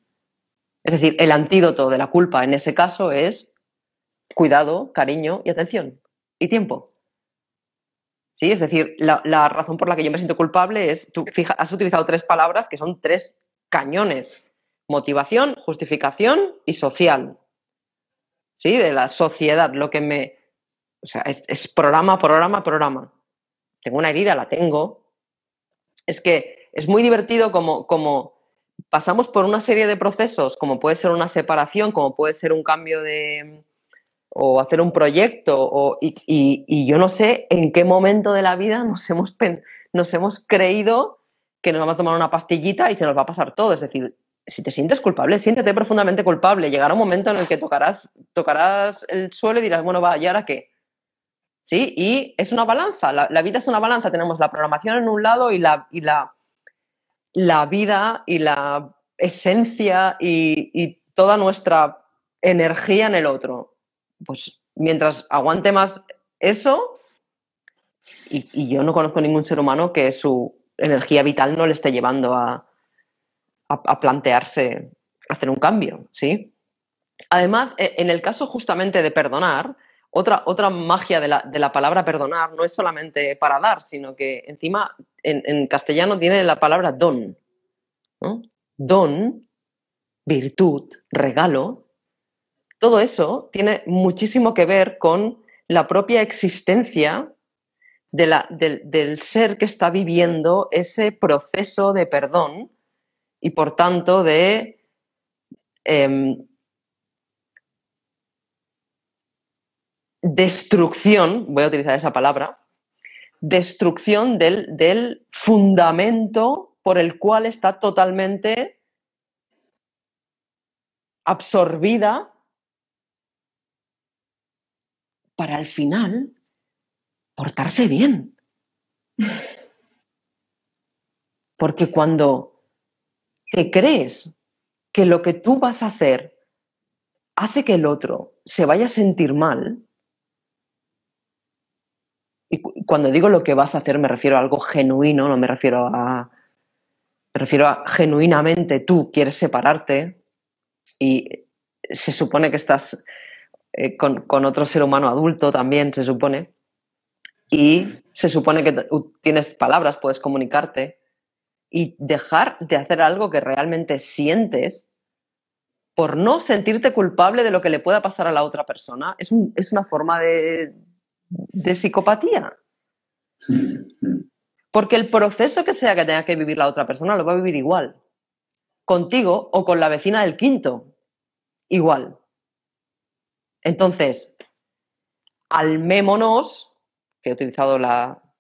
Es decir, el antídoto de la culpa en ese caso es cuidado, cariño y atención y tiempo. ¿Sí? Es decir, la razón por la que yo me siento culpable es, has utilizado 3 palabras que son 3 cañones: motivación, justificación y social. ¿Sí? De la sociedad, lo que o sea, es programa. Tengo una herida, la tengo. Es que es muy divertido como pasamos por una serie de procesos, como puede ser una separación, como puede ser un cambio o hacer un proyecto, y yo no sé en qué momento de la vida nos hemos creído que nos vamos a tomar una pastillita y se nos va a pasar todo. Es decir, Si te sientes culpable, siéntete profundamente culpable. Llegará un momento en el que tocarás el suelo y dirás, bueno, va, ¿y ahora qué? ¿Sí? Y es una balanza. La vida es una balanza. Tenemos la programación en un lado y la vida y la esencia y toda nuestra energía en el otro. Pues mientras aguante más eso, y yo no conozco ningún ser humano que su energía vital no le esté llevando a plantearse hacer un cambio, ¿sí? Además, en el caso justamente de perdonar, otra magia de la palabra perdonar no es solamente para dar, sino que encima en castellano tiene la palabra don, ¿no? Don, virtud, regalo, todo eso tiene muchísimo que ver con la propia existencia del ser que está viviendo ese proceso de perdón y por tanto de destrucción, voy a utilizar esa palabra, destrucción del fundamento por el cual está totalmente absorbida para al final portarse bien. Porque cuando te crees que lo que tú vas a hacer hace que el otro se vaya a sentir mal, y cuando digo lo que vas a hacer me refiero a algo genuino, no me refiero a... Me refiero a genuinamente tú quieres separarte y se supone que estás con otro ser humano adulto también, se supone, y se supone que tienes palabras, puedes comunicarte y dejar de hacer algo que realmente sientes por no sentirte culpable de lo que le pueda pasar a la otra persona, es una forma de psicopatía. Porque el proceso que sea que tenga que vivir la otra persona lo va a vivir igual. Contigo o con la vecina del quinto. Igual. Entonces, almémonos, que he utilizado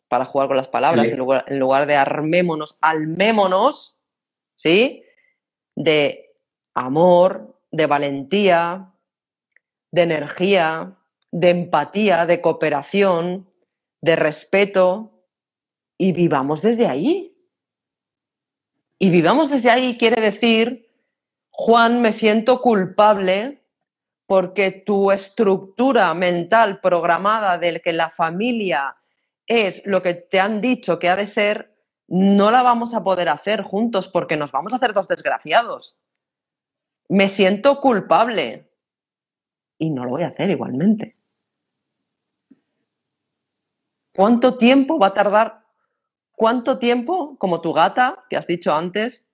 para jugar con las palabras, en lugar de armémonos, almémonos, ¿sí? De amor, de valentía, de energía, de empatía, de cooperación, de respeto, y vivamos desde ahí. Y vivamos desde ahí quiere decir, Juan, me siento culpable porque tu estructura mental programada de que la familia es lo que te han dicho que ha de ser, no la vamos a poder hacer juntos porque nos vamos a hacer dos desgraciados. Me siento culpable y no lo voy a hacer igualmente. ¿Cuánto tiempo va a tardar? ¿Cuánto tiempo, como tu gata, que has dicho antes,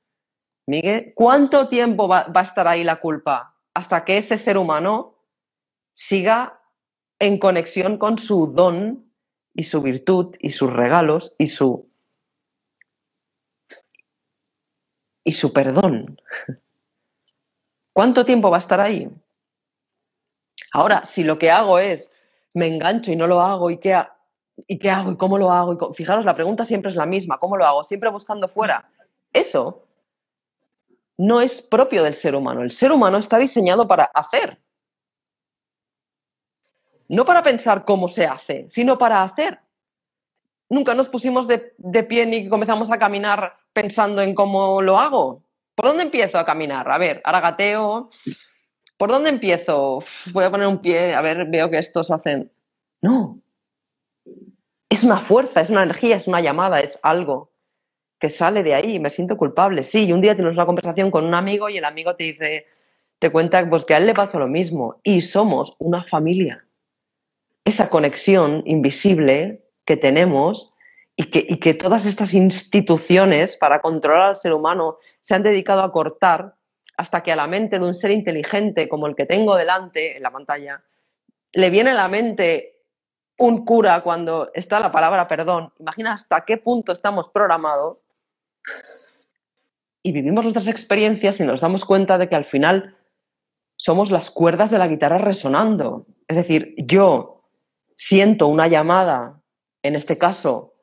Miguel, cuánto tiempo va a estar ahí la culpa hasta que ese ser humano siga en conexión con su don y su virtud y sus regalos y su perdón? ¿Cuánto tiempo va a estar ahí? Ahora, si lo que hago es me engancho y no lo hago, ¿y qué hago? ¿Y cómo lo hago? Fijaros, la pregunta siempre es la misma. ¿Cómo lo hago? Siempre buscando fuera. Eso no es propio del ser humano. El ser humano está diseñado para hacer. No para pensar cómo se hace, sino para hacer. Nunca nos pusimos de pie ni comenzamos a caminar pensando en cómo lo hago. ¿Por dónde empiezo a caminar? A ver, ahora gateo. ¿Por dónde empiezo? Voy a poner un pie, a ver, veo que estos hacen... No. Es una fuerza, es una energía, es una llamada, es algo que sale de ahí. Me siento culpable. Sí, y un día tienes una conversación con un amigo y el amigo te cuenta pues, que a él le pasa lo mismo. Y somos una familia. Esa conexión invisible que tenemos y que todas estas instituciones para controlar al ser humano se han dedicado a cortar hasta que a la mente de un ser inteligente como el que tengo delante en la pantalla le viene a la mente un cura cuando está la palabra perdón. Imagina hasta qué punto estamos programados y vivimos nuestras experiencias y nos damos cuenta de que al final somos las cuerdas de la guitarra resonando. Es decir, yo siento una llamada, en este caso,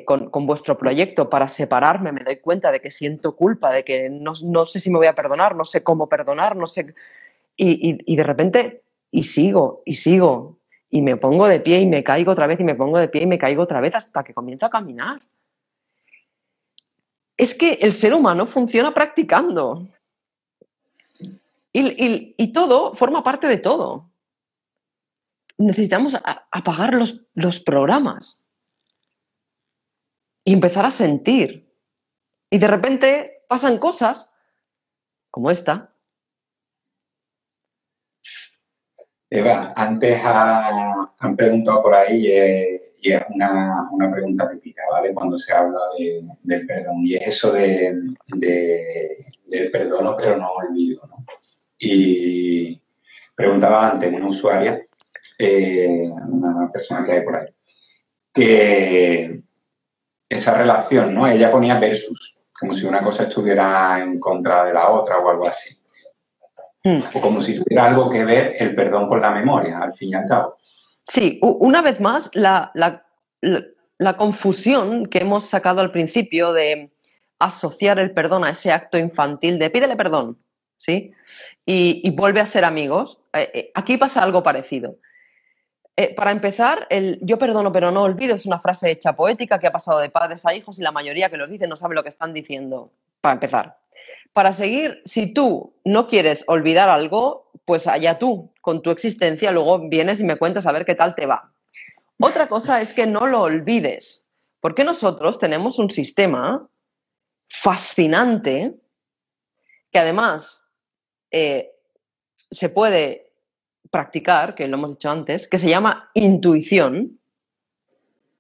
con vuestro proyecto para separarme, me doy cuenta de que siento culpa, de que no sé si me voy a perdonar, no sé cómo perdonar, no sé... Y de repente, y sigo, y me pongo de pie y me caigo otra vez, y me pongo de pie y me caigo otra vez hasta que comienzo a caminar. Es que el ser humano funciona practicando. Y todo forma parte de todo. Necesitamos apagar los programas y empezar a sentir. Y de repente pasan cosas como esta. Eva, antes han preguntado por ahí y es una pregunta típica, ¿vale? Cuando se habla del perdón, y es eso del perdono pero no olvido, ¿no? Y preguntaba antes una usuaria, una persona que hay por ahí, que esa relación, ¿no? Ella ponía versus, como si una cosa estuviera en contra de la otra o algo así. O como si tuviera algo que ver el perdón con la memoria, al fin y al cabo. Sí, una vez más, la confusión que hemos sacado al principio de asociar el perdón a ese acto infantil de pídele perdón, ¿sí? Y vuelve a ser amigos. Aquí pasa algo parecido. Para empezar, el yo perdono pero no olvido es una frase hecha poética que ha pasado de padres a hijos y la mayoría que los dice no sabe lo que están diciendo, para empezar. Para seguir, si tú no quieres olvidar algo, pues allá tú, con tu existencia, luego vienes y me cuentas a ver qué tal te va. Otra cosa es que no lo olvides, porque nosotros tenemos un sistema fascinante que además se puede practicar, que lo hemos dicho antes, que se llama intuición,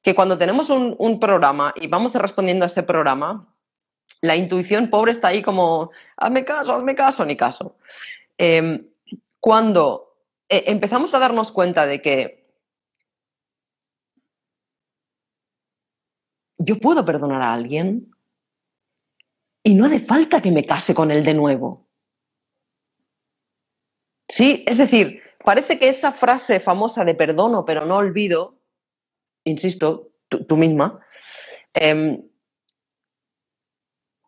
que cuando tenemos un programa y vamos respondiendo a ese programa, la intuición pobre está ahí como, hazme caso, ni caso. Cuando empezamos a darnos cuenta de que yo puedo perdonar a alguien y no hace falta que me case con él de nuevo. Sí, es decir, parece que esa frase famosa de perdono pero no olvido, insisto, tú misma,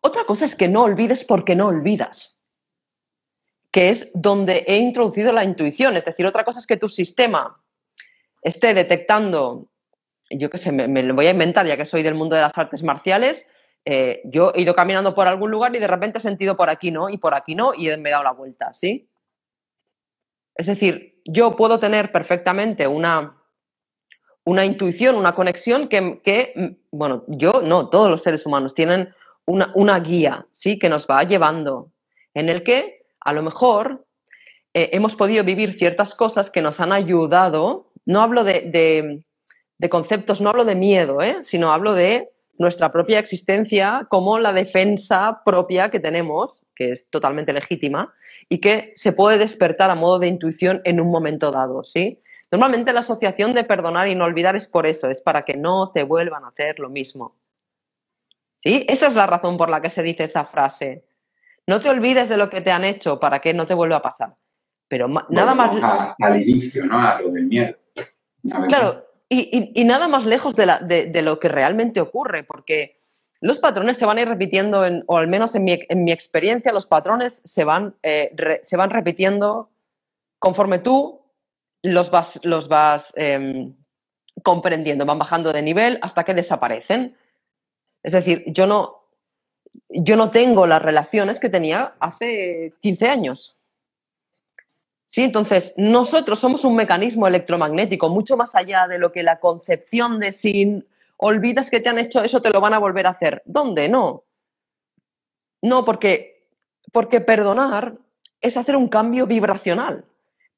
otra cosa es que no olvides porque no olvidas, que es donde he introducido la intuición. Es decir, otra cosa es que tu sistema esté detectando, yo qué sé, me lo voy a inventar ya que soy del mundo de las artes marciales, yo he ido caminando por algún lugar y de repente he sentido por aquí no, y por aquí no, y me he dado la vuelta, ¿sí? Es decir, yo puedo tener perfectamente una intuición, una conexión que, bueno, yo no, todos los seres humanos tienen una guía, ¿sí? Que nos va llevando, en el que a lo mejor hemos podido vivir ciertas cosas que nos han ayudado. No hablo de conceptos, no hablo de miedo, sino hablo de nuestra propia existencia como la defensa propia que tenemos, que es totalmente legítima y que se puede despertar a modo de intuición en un momento dado, ¿sí? Normalmente la asociación de perdonar y no olvidar es por eso, es para que no te vuelvan a hacer lo mismo. ¿Sí? Esa es la razón por la que se dice esa frase. No te olvides de lo que te han hecho para que no te vuelva a pasar. Pero nada más... Al inicio, ¿no? A lo del miedo. Claro, y nada más lejos de lo que realmente ocurre, porque los patrones se van a ir repitiendo, o al menos en mi experiencia, los patrones se van repitiendo conforme tú los vas comprendiendo, van bajando de nivel hasta que desaparecen. Es decir, yo no tengo las relaciones que tenía hace 15 años. ¿Sí? Entonces, nosotros somos un mecanismo electromagnético mucho más allá de lo que la concepción de si olvidas que te han hecho eso, te lo van a volver a hacer. ¿Dónde? No. No, porque perdonar es hacer un cambio vibracional.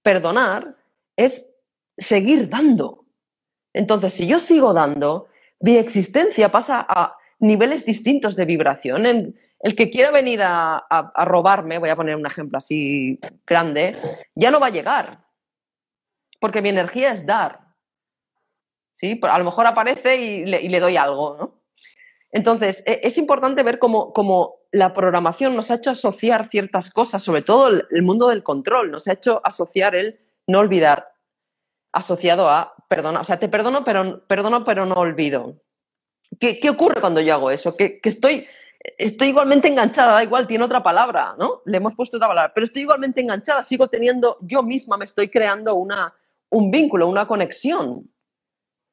Perdonar es seguir dando. Entonces, si yo sigo dando, mi existencia pasa a niveles distintos de vibración. El que quiera venir a robarme, voy a poner un ejemplo así grande, ya no va a llegar, porque mi energía es dar. ¿Sí? A lo mejor aparece y le doy algo, ¿no? Entonces, es importante ver cómo la programación nos ha hecho asociar ciertas cosas, sobre todo el mundo del control, nos ha hecho asociar el no olvidar, asociado a perdonar. O sea, te perdono, pero no olvido. ¿Qué ocurre cuando yo hago eso? Que estoy igualmente enganchada, da igual, tiene otra palabra, ¿no? Le hemos puesto otra palabra, pero estoy igualmente enganchada, sigo teniendo, yo misma me estoy creando un vínculo, una conexión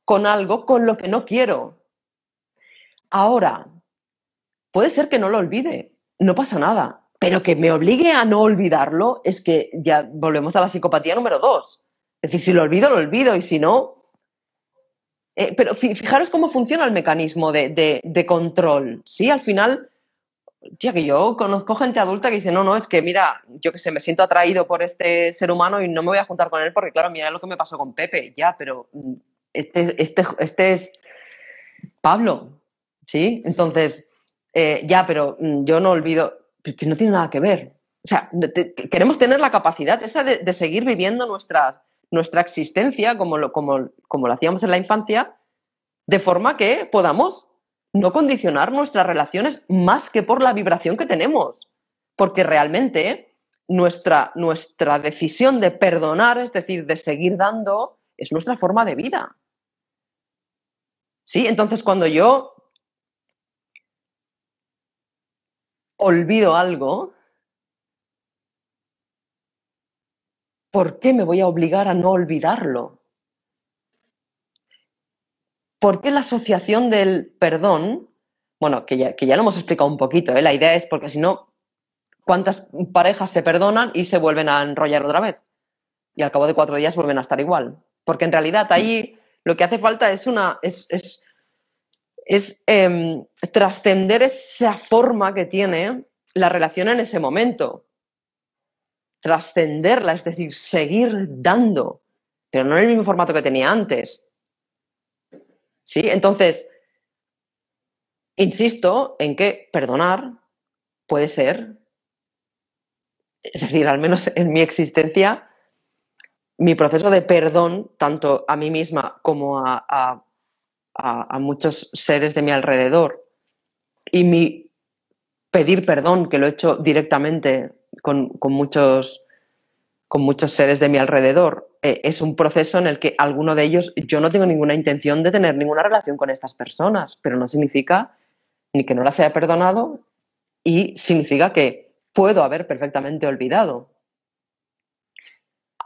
con algo con lo que no quiero. Ahora, puede ser que no lo olvide, no pasa nada, pero que me obligue a no olvidarlo es que ya volvemos a la psicopatía número 2. Es decir, si lo olvido, y si no... pero fijaros cómo funciona el mecanismo de control, ¿sí? Al final, tía, que yo conozco gente adulta que dice, no, es que mira, yo que sé, me siento atraído por este ser humano y no me voy a juntar con él porque, claro, mira lo que me pasó con Pepe, ya, pero este es Pablo, ¿sí? Entonces, ya, pero yo no olvido, que no tiene nada que ver. O sea, queremos tener la capacidad esa de seguir viviendo nuestra existencia como lo hacíamos en la infancia, de forma que podamos no condicionar nuestras relaciones más que por la vibración que tenemos. Porque realmente nuestra decisión de perdonar, es decir, de seguir dando, es nuestra forma de vida. ¿Sí? Entonces, cuando yo olvido algo, ¿por qué me voy a obligar a no olvidarlo? ¿Por qué la asociación del perdón? Bueno, que ya lo hemos explicado un poquito, ¿eh? La idea es porque si no, ¿cuántas parejas se perdonan y se vuelven a enrollar otra vez? Y al cabo de 4 días vuelven a estar igual. Porque en realidad ahí lo que hace falta es trascender esa forma que tiene la relación en ese momento. Trascenderla, es decir, seguir dando, pero no en el mismo formato que tenía antes. ¿Sí? Entonces, insisto en que perdonar puede ser, es decir, al menos en mi existencia, mi proceso de perdón, tanto a mí misma como a muchos seres de mi alrededor, y mi pedir perdón, que lo he hecho directamente con muchos seres de mi alrededor, es un proceso en el que alguno de ellos, yo no tengo ninguna intención de tener ninguna relación con estas personas, pero no significa ni que no las haya perdonado y significa que puedo haber perfectamente olvidado.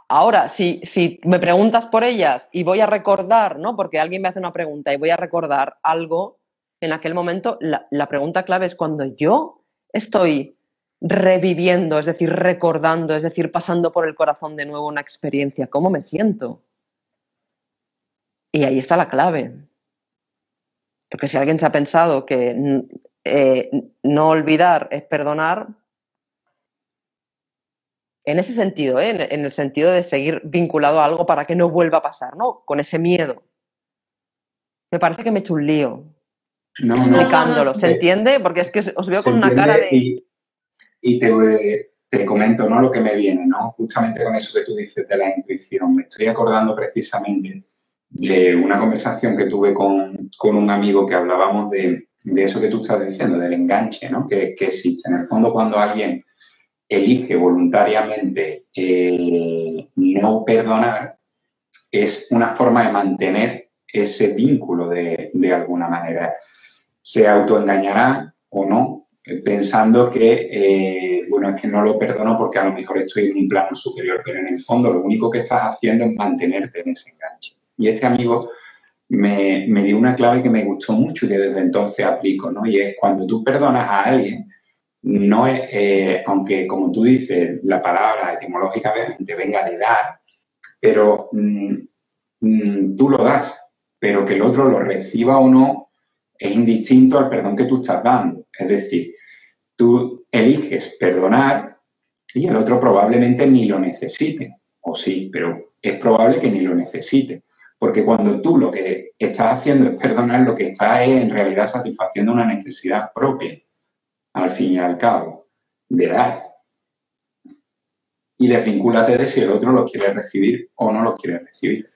Ahora, si me preguntas por ellas y voy a recordar, ¿no? Porque alguien me hace una pregunta y voy a recordar algo, en aquel momento la pregunta clave es cuando yo estoy reviviendo, es decir, recordando, es decir, pasando por el corazón de nuevo una experiencia, ¿cómo me siento? Y ahí está la clave. Porque si alguien se ha pensado que no olvidar es perdonar, en ese sentido, en el sentido de seguir vinculado a algo para que no vuelva a pasar, ¿no? Con ese miedo. Me parece que me he hecho un lío explicándolo. ¿Se entiende? Porque es que os veo con una cara de... Y te comento, ¿no? Lo que me viene, ¿no? Justamente con eso que tú dices de la intuición. Me estoy acordando precisamente de una conversación que tuve con un amigo que hablábamos de eso que tú estás diciendo, del enganche, ¿no? Que existe. En el fondo, cuando alguien elige voluntariamente no perdonar, es una forma de mantener ese vínculo de alguna manera. Se autoengañará o no, pensando que, bueno, es que no lo perdono porque a lo mejor estoy en un plano superior, pero en el fondo lo único que estás haciendo es mantenerte en ese enganche. Y este amigo me dio una clave que me gustó mucho y que desde entonces aplico, ¿no? Y es cuando tú perdonas a alguien, no es, aunque como tú dices, la palabra etimológicamente venga de dar, pero tú lo das, pero que el otro lo reciba o no es indistinto al perdón que tú estás dando. Es decir, tú eliges perdonar y el otro probablemente ni lo necesite, o sí, pero es probable que ni lo necesite. Porque cuando tú lo que estás haciendo es perdonar, lo que estás es en realidad satisfaciendo una necesidad propia, al fin y al cabo, de dar. Y desvincúlate de si el otro lo quiere recibir o no lo quiere recibir.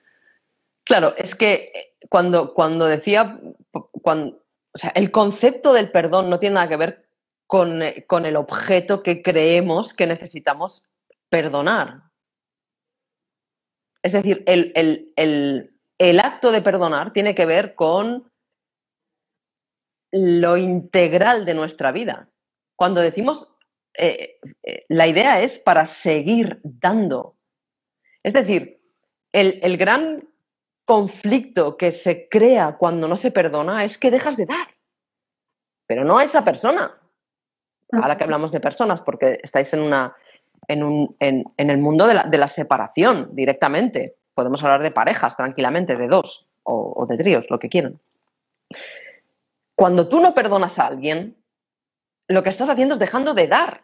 Claro, es que cuando decía, o sea, el concepto del perdón no tiene nada que ver con el objeto que creemos que necesitamos perdonar. Es decir, el acto de perdonar tiene que ver con lo integral de nuestra vida. Cuando decimos, la idea es para seguir dando. Es decir, el gran conflicto que se crea cuando no se perdona es que dejas de dar, pero no a esa persona. Ahora que hablamos de personas, porque estáis en el mundo de la separación directamente. Podemos hablar de parejas tranquilamente, de dos o de tríos, lo que quieran. Cuando tú no perdonas a alguien, lo que estás haciendo es dejando de dar,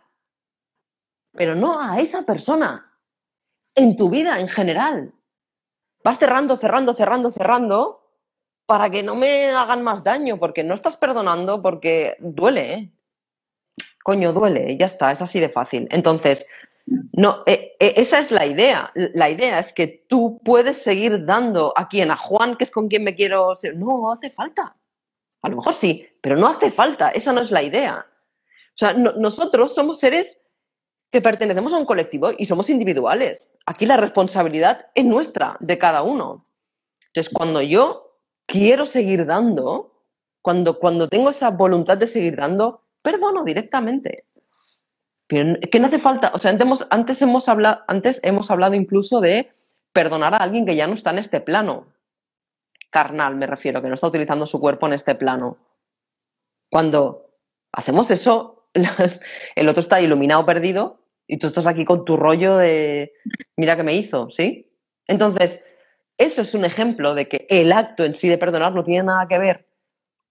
pero no a esa persona, en tu vida en general. Vas cerrando para que no me hagan más daño, porque no estás perdonando, porque duele, ¿eh? Coño, duele, ya está, es así de fácil. Entonces, no, esa es la idea. La idea es que tú puedes seguir dando a quien, a Juan, que es con quien me quiero... No hace falta. A lo mejor sí, pero no hace falta. Esa no es la idea. O sea, nosotros somos seres que pertenecemos a un colectivo y somos individuales. Aquí la responsabilidad es nuestra, de cada uno. Entonces, cuando yo quiero seguir dando, cuando tengo esa voluntad de seguir dando, perdono directamente. Pero que no hace falta, o sea, antes hemos hablado incluso de perdonar a alguien que ya no está en este plano. Carnal, me refiero, que no está utilizando su cuerpo en este plano. Cuando hacemos eso, el otro está iluminado, perdido, y tú estás aquí con tu rollo de mira qué me hizo, ¿sí? Entonces, eso es un ejemplo de que el acto en sí de perdonar no tiene nada que ver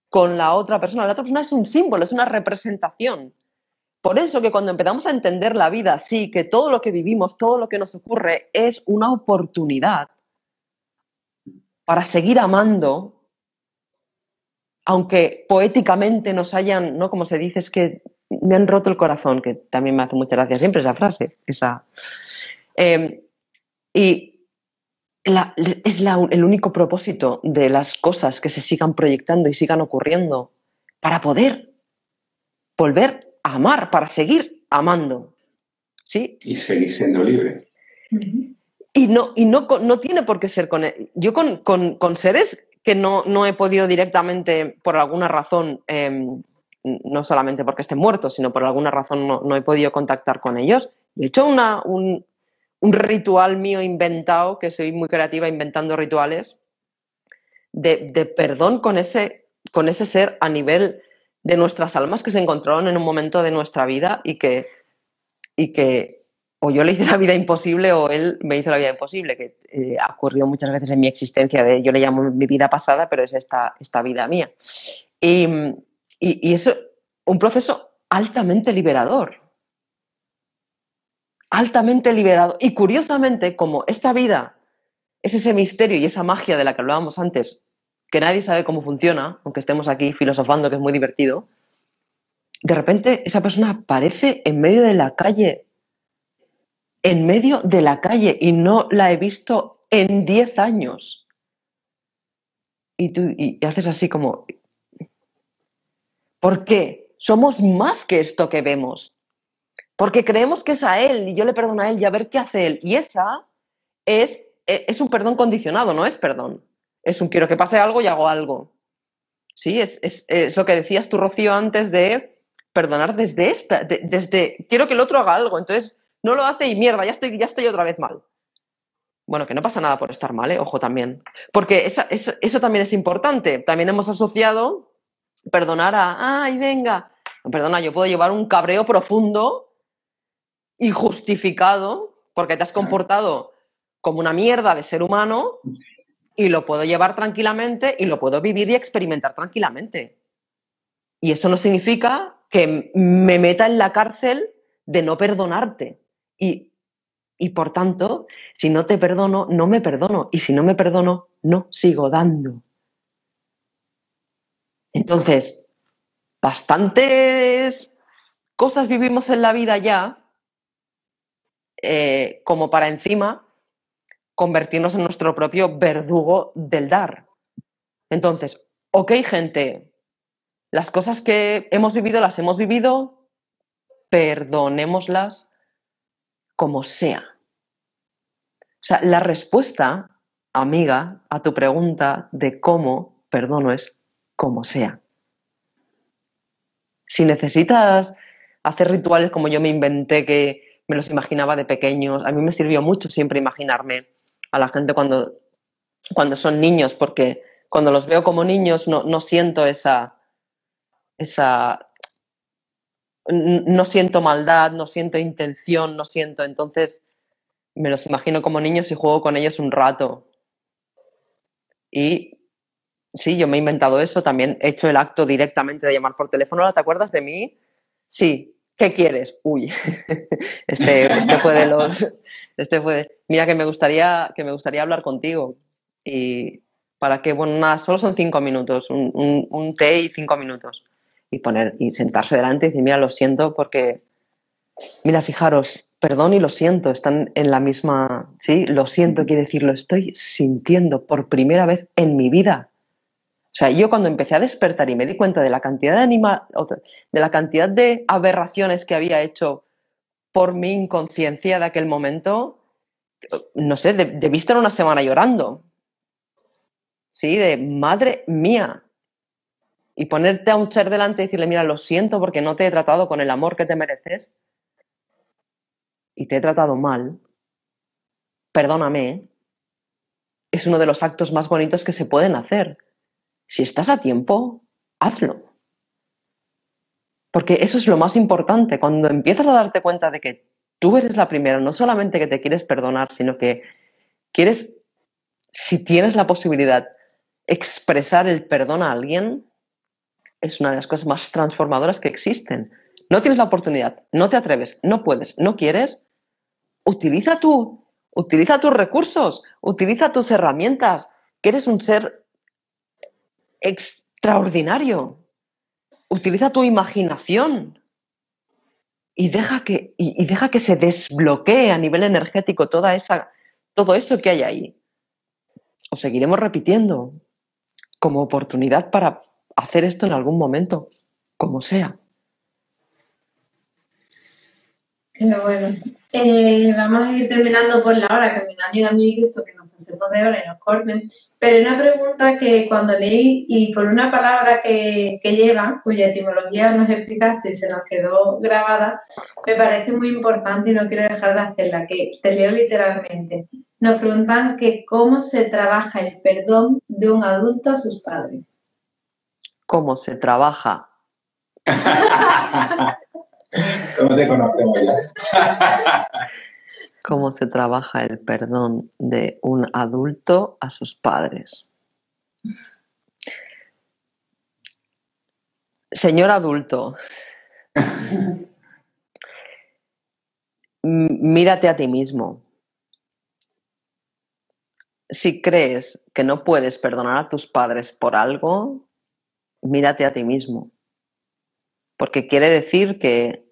con la otra persona. La otra persona es un símbolo, es una representación. Por eso que cuando empezamos a entender la vida así, que todo lo que vivimos, todo lo que nos ocurre es una oportunidad para seguir amando, aunque poéticamente nos hayan, ¿no? Como se dice, es que me han roto el corazón, que también me hace mucha gracia siempre esa frase. Y el único propósito de las cosas que se sigan proyectando y sigan ocurriendo para poder volver a amar, para seguir amando. ¿Sí? Y seguir siendo libre. Y no tiene por qué ser con... Yo con seres que no he podido directamente, por alguna razón, no solamente porque estén muertos, sino por alguna razón no he podido contactar con ellos. He hecho un ritual mío inventado, que soy muy creativa inventando rituales, de perdón con ese ser a nivel de nuestras almas que se encontraron en un momento de nuestra vida y que o yo le hice la vida imposible o él me hizo la vida imposible, que ha ocurrido muchas veces en mi existencia, yo le llamo mi vida pasada, pero es esta vida mía. Y es un proceso altamente liberador. Altamente liberador. Y curiosamente, como esta vida es ese misterio y esa magia de la que hablábamos antes, que nadie sabe cómo funciona, aunque estemos aquí filosofando, que es muy divertido, de repente esa persona aparece en medio de la calle, y no la he visto en 10 años. Y tú haces así como... ¿Por qué? Somos más que esto que vemos. Porque creemos que es a él y yo le perdono a él y a ver qué hace él. Y esa es un perdón condicionado, no es perdón. Es un quiero que pase algo y hago algo. Sí, es lo que decías tú, Rocío, antes de perdonar desde quiero que el otro haga algo. Entonces no lo hace y mierda, ya estoy otra vez mal. Bueno, que no pasa nada por estar mal, ojo también. Porque eso también es importante. También hemos asociado perdonar a, ay, venga, perdona, yo puedo llevar un cabreo profundo, injustificado, porque te has comportado como una mierda de ser humano y lo puedo llevar tranquilamente y lo puedo vivir y experimentar tranquilamente. Y eso no significa que me meta en la cárcel de no perdonarte. Y por tanto, si no te perdono, no me perdono. Y si no me perdono, no sigo dando. Entonces, bastantes cosas vivimos en la vida ya como para encima convertirnos en nuestro propio verdugo del dar. Entonces, ok, gente, las cosas que hemos vivido las hemos vivido, perdonémoslas como sea. O sea, la respuesta, amiga, a tu pregunta de cómo perdono es como sea. Si necesitas hacer rituales como yo me inventé, que me los imaginaba de pequeños, a mí me sirvió mucho siempre imaginarme a la gente cuando son niños, porque cuando los veo como niños no siento no siento maldad, no siento intención, entonces me los imagino como niños y juego con ellos un rato. Y sí, yo me he inventado eso, también he hecho el acto directamente de llamar por teléfono. ¿Te acuerdas de mí? Sí. ¿Qué quieres? Uy, este fue de los... Mira, que me gustaría hablar contigo. Y para que, bueno, nada, solo son 5 minutos, un té y 5 minutos. Y sentarse delante y decir, mira, lo siento porque... Mira, fijaros, perdón y lo siento, están en la misma... Sí, lo siento quiere decir, lo estoy sintiendo por primera vez en mi vida. O sea, yo cuando empecé a despertar y me di cuenta de la cantidad de aberraciones que había hecho por mi inconsciencia de aquel momento, no sé, debí estar una semana llorando. Sí, de madre mía. Y ponerte a un ser delante y decirle, mira, lo siento porque no te he tratado con el amor que te mereces y te he tratado mal, perdóname, es uno de los actos más bonitos que se pueden hacer. Si estás a tiempo, hazlo. Porque eso es lo más importante. Cuando empiezas a darte cuenta de que tú eres la primera, no solamente que te quieres perdonar, sino que quieres, si tienes la posibilidad, expresar el perdón a alguien, es una de las cosas más transformadoras que existen. No tienes la oportunidad, no te atreves, no puedes, no quieres, utiliza tus recursos, utiliza tus herramientas, que eres un ser extraordinario. Utiliza tu imaginación y deja que se desbloquee a nivel energético todo eso que hay ahí. O seguiremos repitiendo como oportunidad para hacer esto en algún momento, como sea. Pero bueno, vamos a ir terminando por la hora, que me da miedo a mí esto que nos pasemos de hora y nos corten. Pero una pregunta que cuando leí, y por una palabra que lleva, cuya etimología nos explicaste y se nos quedó grabada, me parece muy importante y no quiero dejar de hacerla, que te leo literalmente. Nos preguntan que cómo se trabaja el perdón de un adulto a sus padres. ¿Cómo se trabaja? ¿Cómo te conocemos ya? ¿Cómo se trabaja el perdón de un adulto a sus padres? Señor adulto, mírate a ti mismo. Si crees que no puedes perdonar a tus padres por algo, mírate a ti mismo. Porque quiere decir que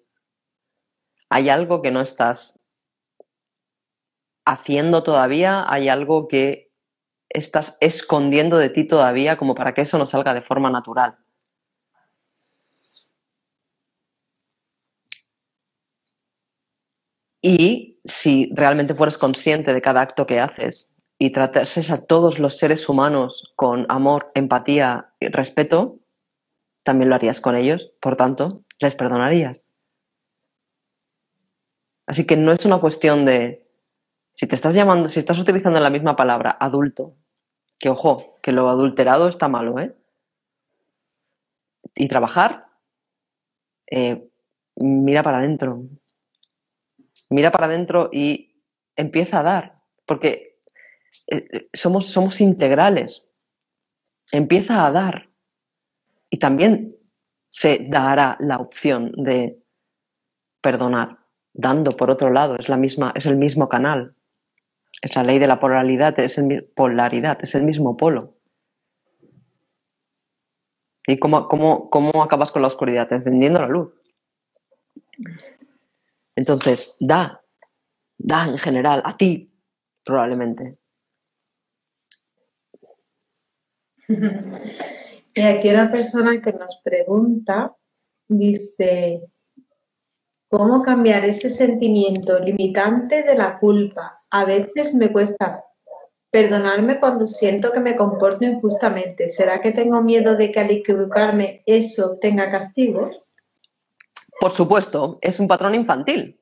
hay algo que no estás haciendo todavía, hay algo que estás escondiendo de ti todavía como para que eso no salga de forma natural. Y si realmente fueres consciente de cada acto que haces y tratases a todos los seres humanos con amor, empatía y respeto, también lo harías con ellos, por tanto, les perdonarías. Así que no es una cuestión de, si estás utilizando la misma palabra, adulto, que ojo, que lo adulterado está malo, ¿eh? Y trabajar, mira para adentro. Mira para adentro y empieza a dar, porque somos integrales. Empieza a dar. Y también se dará la opción de perdonar, dando por otro lado, es el mismo canal. Es la ley de la polaridad, es el mismo polo. ¿Y cómo acabas con la oscuridad? Encendiendo la luz. Entonces, da en general, a ti, probablemente. Y aquí una persona que nos pregunta, dice, ¿cómo cambiar ese sentimiento limitante de la culpa? A veces me cuesta perdonarme cuando siento que me comporto injustamente. ¿Será que tengo miedo de que al equivocarme eso tenga castigos? Por supuesto, es un patrón infantil.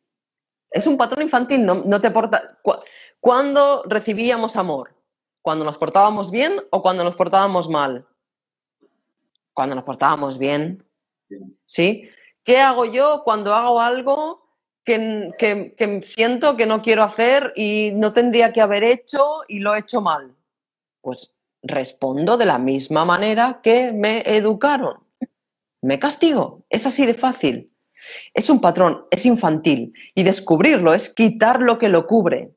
Es un patrón infantil, no te porta... ¿Cuándo recibíamos amor? ¿Cuando nos portábamos bien o cuando nos portábamos mal? Cuando nos portábamos bien, ¿sí? ¿Qué hago yo cuando hago algo que siento que no quiero hacer y no tendría que haber hecho y lo he hecho mal? Pues respondo de la misma manera que me educaron. Me castigo. Es así de fácil. Es un patrón, es infantil. Y descubrirlo es quitar lo que lo cubre.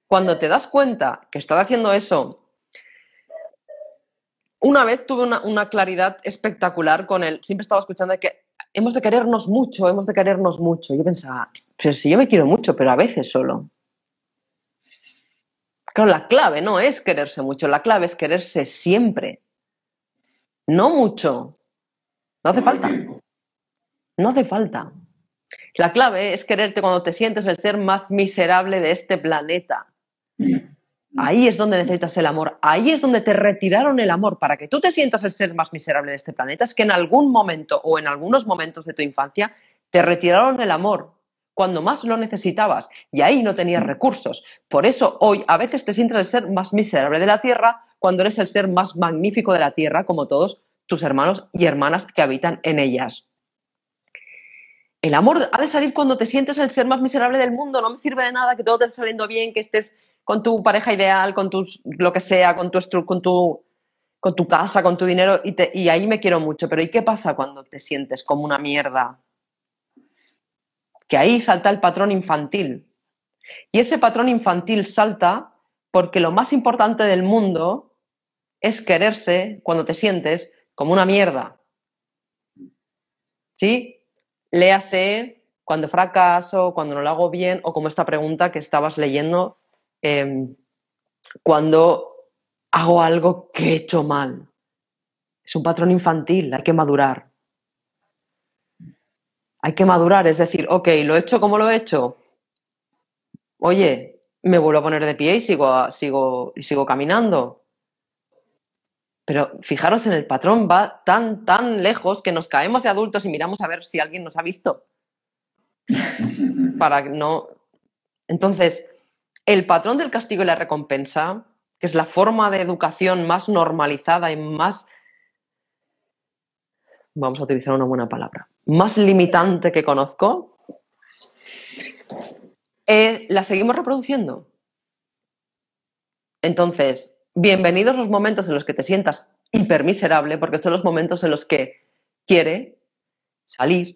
Cuando te das cuenta que estás haciendo eso... Una vez tuve una claridad espectacular con él. Siempre estaba escuchando de que hemos de querernos mucho, hemos de querernos mucho. Yo pensaba, pues si yo me quiero mucho, pero a veces solo. Claro, la clave no es quererse mucho, la clave es quererse siempre. No mucho. No hace falta. No hace falta. La clave es quererte cuando te sientes el ser más miserable de este planeta. Ahí es donde necesitas el amor. Ahí es donde te retiraron el amor. Para que tú te sientas el ser más miserable de este planeta, es que en algún momento o en algunos momentos de tu infancia te retiraron el amor cuando más lo necesitabas y ahí no tenías recursos. Por eso hoy a veces te sientes el ser más miserable de la Tierra cuando eres el ser más magnífico de la Tierra, como todos tus hermanos y hermanas que habitan en ellas. El amor ha de salir cuando te sientes el ser más miserable del mundo. No me sirve de nada que todo te esté saliendo bien, que estés con tu pareja ideal, con tus lo que sea, con tu casa, con tu dinero, y ahí me quiero mucho. Pero ¿y qué pasa cuando te sientes como una mierda? Que ahí salta el patrón infantil. Y ese patrón infantil salta porque lo más importante del mundo es quererse cuando te sientes como una mierda. ¿Sí? Léase cuando fracaso, cuando no lo hago bien, o como esta pregunta que estabas leyendo, cuando hago algo que he hecho mal. Es un patrón infantil, hay que madurar. Hay que madurar, es decir, ok, lo he hecho como lo he hecho. Oye, me vuelvo a poner de pie y sigo caminando. Pero fijaros en el patrón, va tan lejos que nos caemos de adultos y miramos a ver si alguien nos ha visto. Para no... Entonces, el patrón del castigo y la recompensa, que es la forma de educación más normalizada y más, vamos a utilizar una buena palabra, más limitante que conozco, la seguimos reproduciendo. Entonces, bienvenidos los momentos en los que te sientas hipermiserable, porque son los momentos en los que quiere salir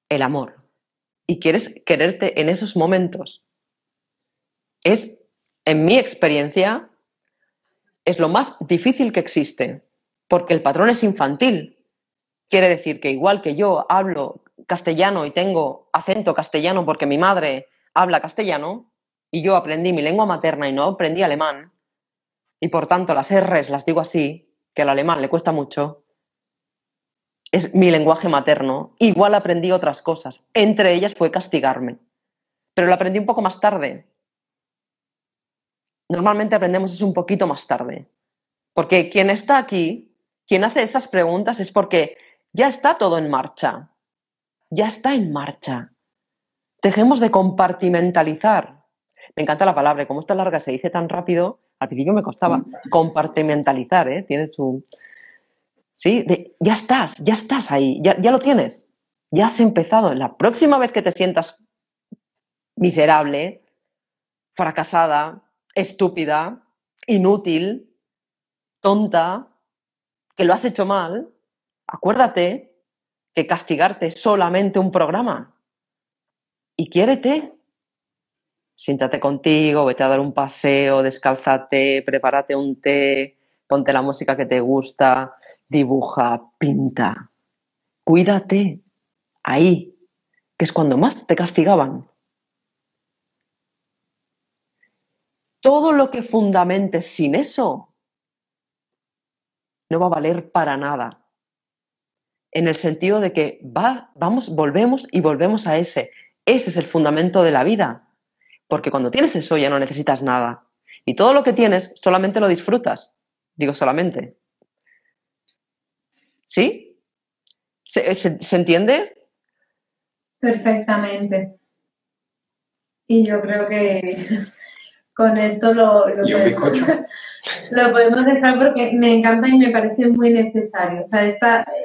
el amor. Y quieres quererte en esos momentos. Es, en mi experiencia, es lo más difícil que existe, porque el patrón es infantil. Quiere decir que igual que yo hablo castellano y tengo acento castellano porque mi madre habla castellano y yo aprendí mi lengua materna y no aprendí alemán, y por tanto las R's las digo así, que al alemán le cuesta mucho, es mi lenguaje materno, igual aprendí otras cosas. Entre ellas fue castigarme. Pero lo aprendí un poco más tarde. Normalmente aprendemos eso un poquito más tarde. Porque quien está aquí, quien hace esas preguntas es porque ya está todo en marcha. Ya está en marcha. Dejemos de compartimentalizar. Me encanta la palabra, como está larga se dice tan rápido, al principio me costaba compartimentalizar, ¿eh? Tiene su... Sí, ya estás ahí, ya lo tienes. Ya has empezado. La próxima vez que te sientas miserable, fracasada, estúpida, inútil, tonta, que lo has hecho mal, acuérdate que castigarte es solamente un programa. Y quiérete. Siéntate contigo, vete a dar un paseo, descálzate, prepárate un té, ponte la música que te gusta, dibuja, pinta. Cuídate. Ahí, que es cuando más te castigaban. Todo lo que fundamentes sin eso no va a valer para nada. En el sentido de que volvemos y volvemos a ese. Ese es el fundamento de la vida. Porque cuando tienes eso ya no necesitas nada. Y todo lo que tienes solamente lo disfrutas. Digo solamente. ¿Sí? ¿Se entiende? Perfectamente. Y yo creo que con esto ¿Y un bizcocho? Lo podemos dejar porque me encanta y me parece muy necesario. O sea,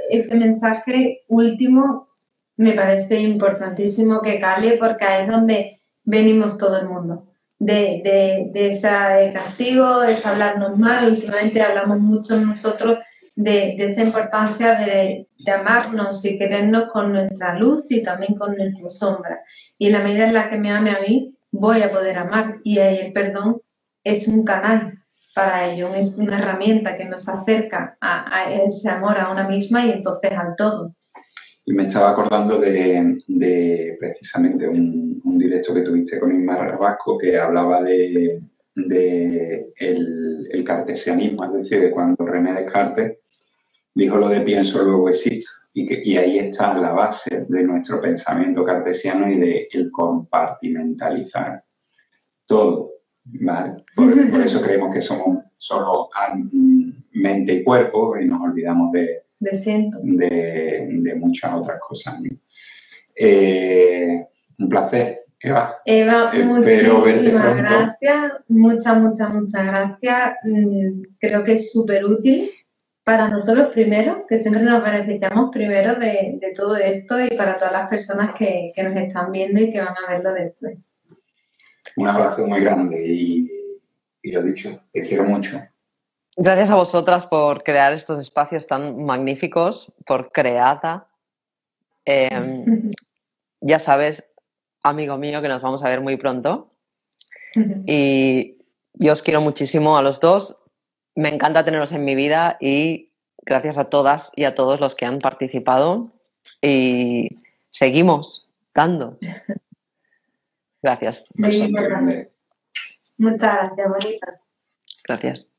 este mensaje último me parece importantísimo que cale porque ahí es donde venimos todo el mundo. De ese castigo, es hablarnos mal. Últimamente hablamos mucho nosotros de esa importancia de amarnos y querernos con nuestra luz y también con nuestra sombra. Y en la medida en la que me ame a mí, voy a poder amar. Y ahí el perdón es un canal para ello, es una herramienta que nos acerca a ese amor a una misma y entonces al todo. Y me estaba acordando de precisamente un directo que tuviste con Inma Rabasco que hablaba de el cartesianismo, es decir, de cuando René Descartes dijo lo de pienso, luego existo. Y ahí está la base de nuestro pensamiento cartesiano y de el compartimentalizar todo. ¿Vale? Por eso creemos que somos solo mente y cuerpo y nos olvidamos de muchas otras cosas, ¿no? Un placer, Eva. Eva, muchísimas gracias. Muchas gracias. Creo que es súper útil para nosotros primero, que siempre nos beneficiamos primero de todo esto y para todas las personas que nos están viendo y que van a verlo después. Un abrazo muy grande y lo dicho, te quiero mucho. Gracias a vosotras por crear estos espacios tan magníficos, por creada. Ya sabes, amigo mío, que nos vamos a ver muy pronto. Y yo os quiero muchísimo a los dos. Me encanta teneros en mi vida y gracias a todas y a todos los que han participado. Y seguimos dando. Gracias. Muchas gracias, bonita. Gracias.